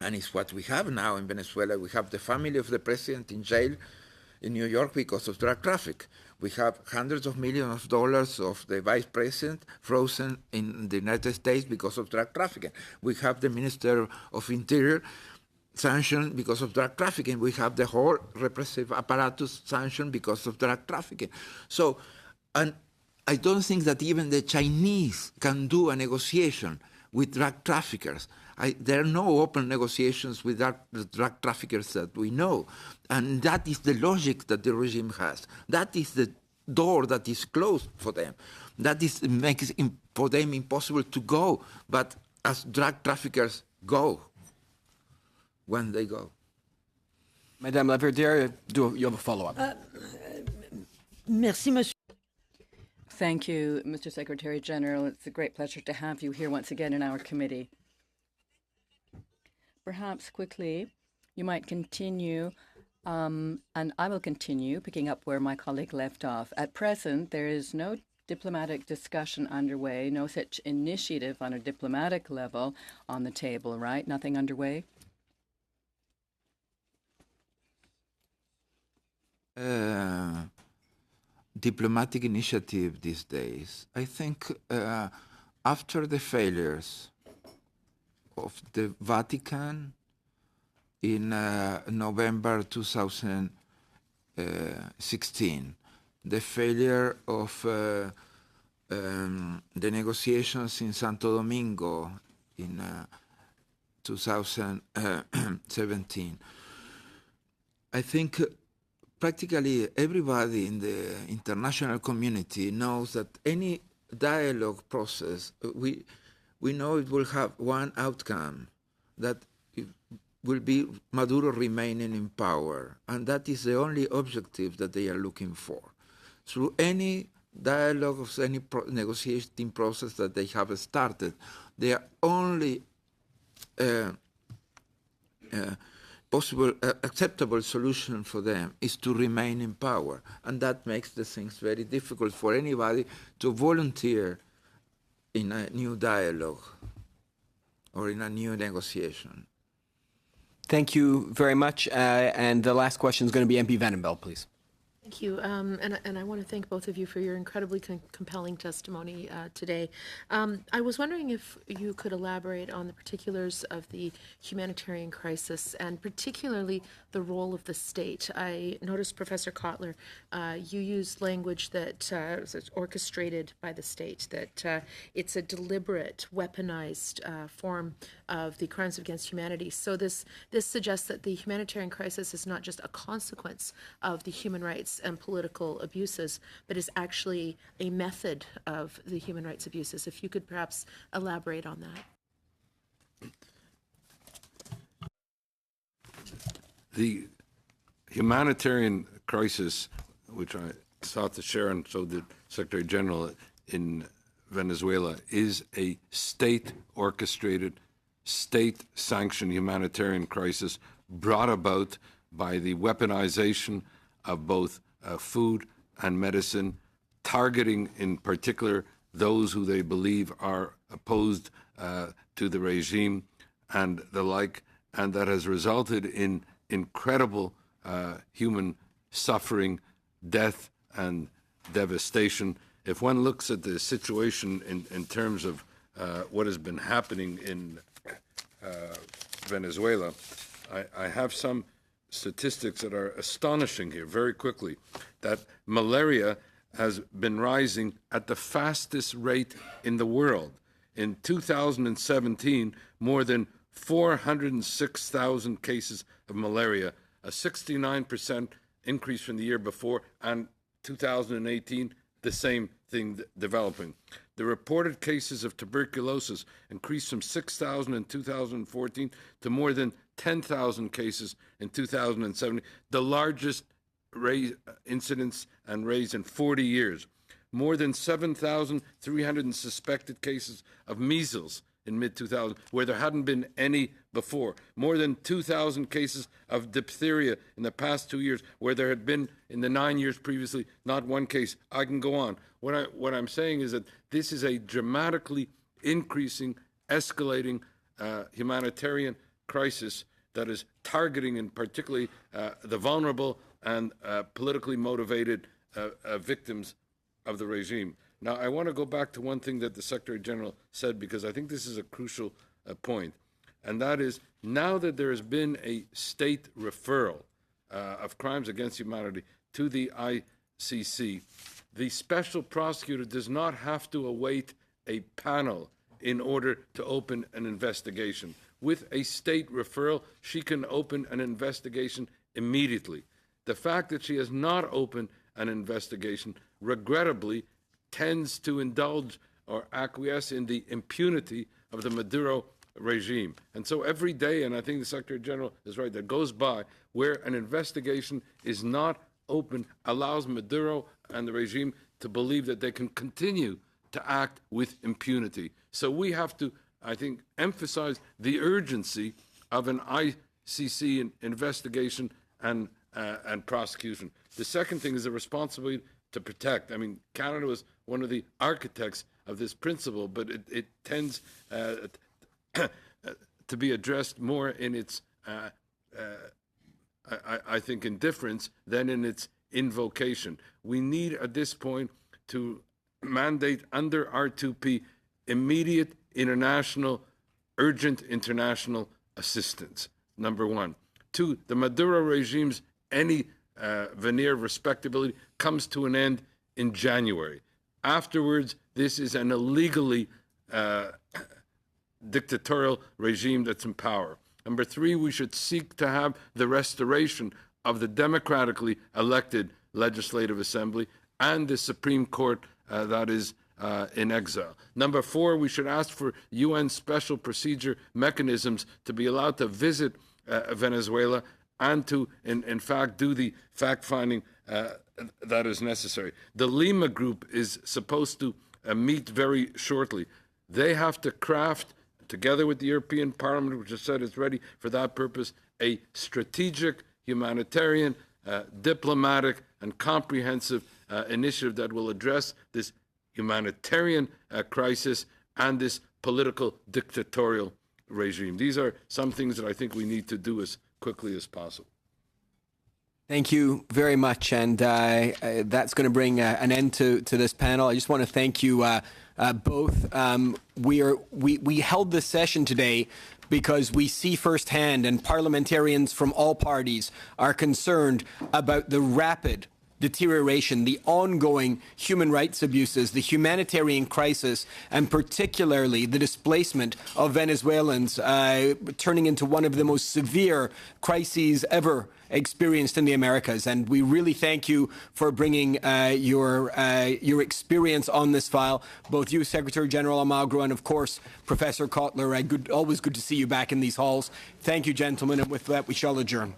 and it's what we have now in Venezuela. We have the family of the president in jail in New York because of drug traffic. We have hundreds of millions of dollars of the vice president frozen in the United States because of drug trafficking. We have the Minister of Interior sanctioned because of drug trafficking. We have the whole repressive apparatus sanctioned because of drug trafficking. So, and I don't think that even the Chinese can do a negotiation with drug traffickers. There are no open negotiations with the drug traffickers that we know. And that is the logic that the regime has. That is the door that is closed for them. That makes it for them impossible to go, but as drug traffickers go, when they go. Madame Laverdiere, you have a follow-up. Merci, monsieur. Thank you, Mr. Secretary General. It's a great pleasure to have you here once again in our committee. Perhaps quickly, you might continue, and I will continue picking up where my colleague left off. At present, there is no diplomatic discussion underway, no such initiative on a diplomatic level on the table, right? Nothing underway? Diplomatic initiative these days. I think after the failures of the Vatican in November 2016, the failure of the negotiations in Santo Domingo in 2017, I think practically everybody in the international community knows that any dialogue process, we know it will have one outcome, that it will be Maduro remaining in power, and that is the only objective that they are looking for. Through any dialogue of any negotiating process that they have started, their only possible acceptable solution for them is to remain in power, and that makes the things very difficult for anybody to volunteer in a new dialogue or in a new negotiation. Thank you very much. And the last question is going to be MP Vandenbeld, please. Thank you, and I want to thank both of you for your incredibly compelling testimony today. I was wondering if you could elaborate on the particulars of the humanitarian crisis and particularly the role of the state. I noticed, Professor Kotler, you used language that is orchestrated by the state, that it's a deliberate, weaponized form of the crimes against humanity. So this suggests that the humanitarian crisis is not just a consequence of the human rights and political abuses, but is actually a method of the human rights abuses. If you could perhaps elaborate on that. The humanitarian crisis, which I sought to share, and so did Secretary General in Venezuela, is a state-orchestrated, state-sanctioned humanitarian crisis brought about by the weaponization of both food and medicine, targeting in particular those who they believe are opposed to the regime and the like, and that has resulted in incredible human suffering, death, and devastation. If one looks at the situation in terms of what has been happening in Venezuela, I have some statistics that are astonishing here very quickly, that malaria has been rising at the fastest rate in the world. In 2017, more than 406,000 cases of malaria, a 69% increase from the year before, and 2018, the same thing developing. The reported cases of tuberculosis increased from 6,000 in 2014 to more than 10,000 cases in 2017, the largest incidence and raise in 40 years. More than 7,300 suspected cases of measles in mid-2000, where there hadn't been any before. More than 2,000 cases of diphtheria in the past 2 years, where there had been, in the 9 years previously, not one case. I can go on. What I'm saying is that this is a dramatically increasing, escalating humanitarian crisis that is targeting, and particularly the vulnerable and politically motivated victims of the regime. Now, I want to go back to one thing that the Secretary General said, because I think this is a crucial point, and that is, now that there has been a state referral of crimes against humanity to the ICC, the special prosecutor does not have to await a panel in order to open an investigation. With a state referral, she can open an investigation immediately. The fact that she has not opened an investigation, regrettably, tends to indulge or acquiesce in the impunity of the Maduro regime. And so every day, and I think the Secretary General is right, that goes by where an investigation is not open allows Maduro and the regime to believe that they can continue to act with impunity. So we have to, I think, emphasize the urgency of an ICC investigation and prosecution. The second thing is the responsibility to protect. I mean, Canada was one of the architects of this principle, but it tends to be addressed more in its, I think, indifference than in its invocation. We need, at this point, to mandate under R2P immediate international, urgent international assistance, number one. Two, the Maduro regime's any veneer of respectability comes to an end in January. Afterwards, this is an illegally dictatorial regime that's in power. Number three, we should seek to have the restoration of the democratically elected Legislative Assembly and the Supreme Court that is in exile. Number four, we should ask for UN special procedure mechanisms to be allowed to visit Venezuela and to, in fact, do the fact-finding that is necessary. The Lima Group is supposed to meet very shortly. They have to craft, together with the European Parliament, which has said it's ready for that purpose, a strategic, humanitarian, diplomatic, and comprehensive initiative that will address this humanitarian crisis and this political dictatorial regime. These are some things that I think we need to do as quickly as possible. Thank you very much, and that's going to bring an end to this panel. I just want to thank you both. We held this session today because we see firsthand, and parliamentarians from all parties are concerned about the rapid deterioration, the ongoing human rights abuses, the humanitarian crisis, and particularly the displacement of Venezuelans, turning into one of the most severe crises ever experienced in the Americas. And we really thank you for bringing your experience on this file, both you, Secretary General Almagro, and of course, Professor Kotler. Always good to see you back in these halls. Thank you, gentlemen, and with that, we shall adjourn.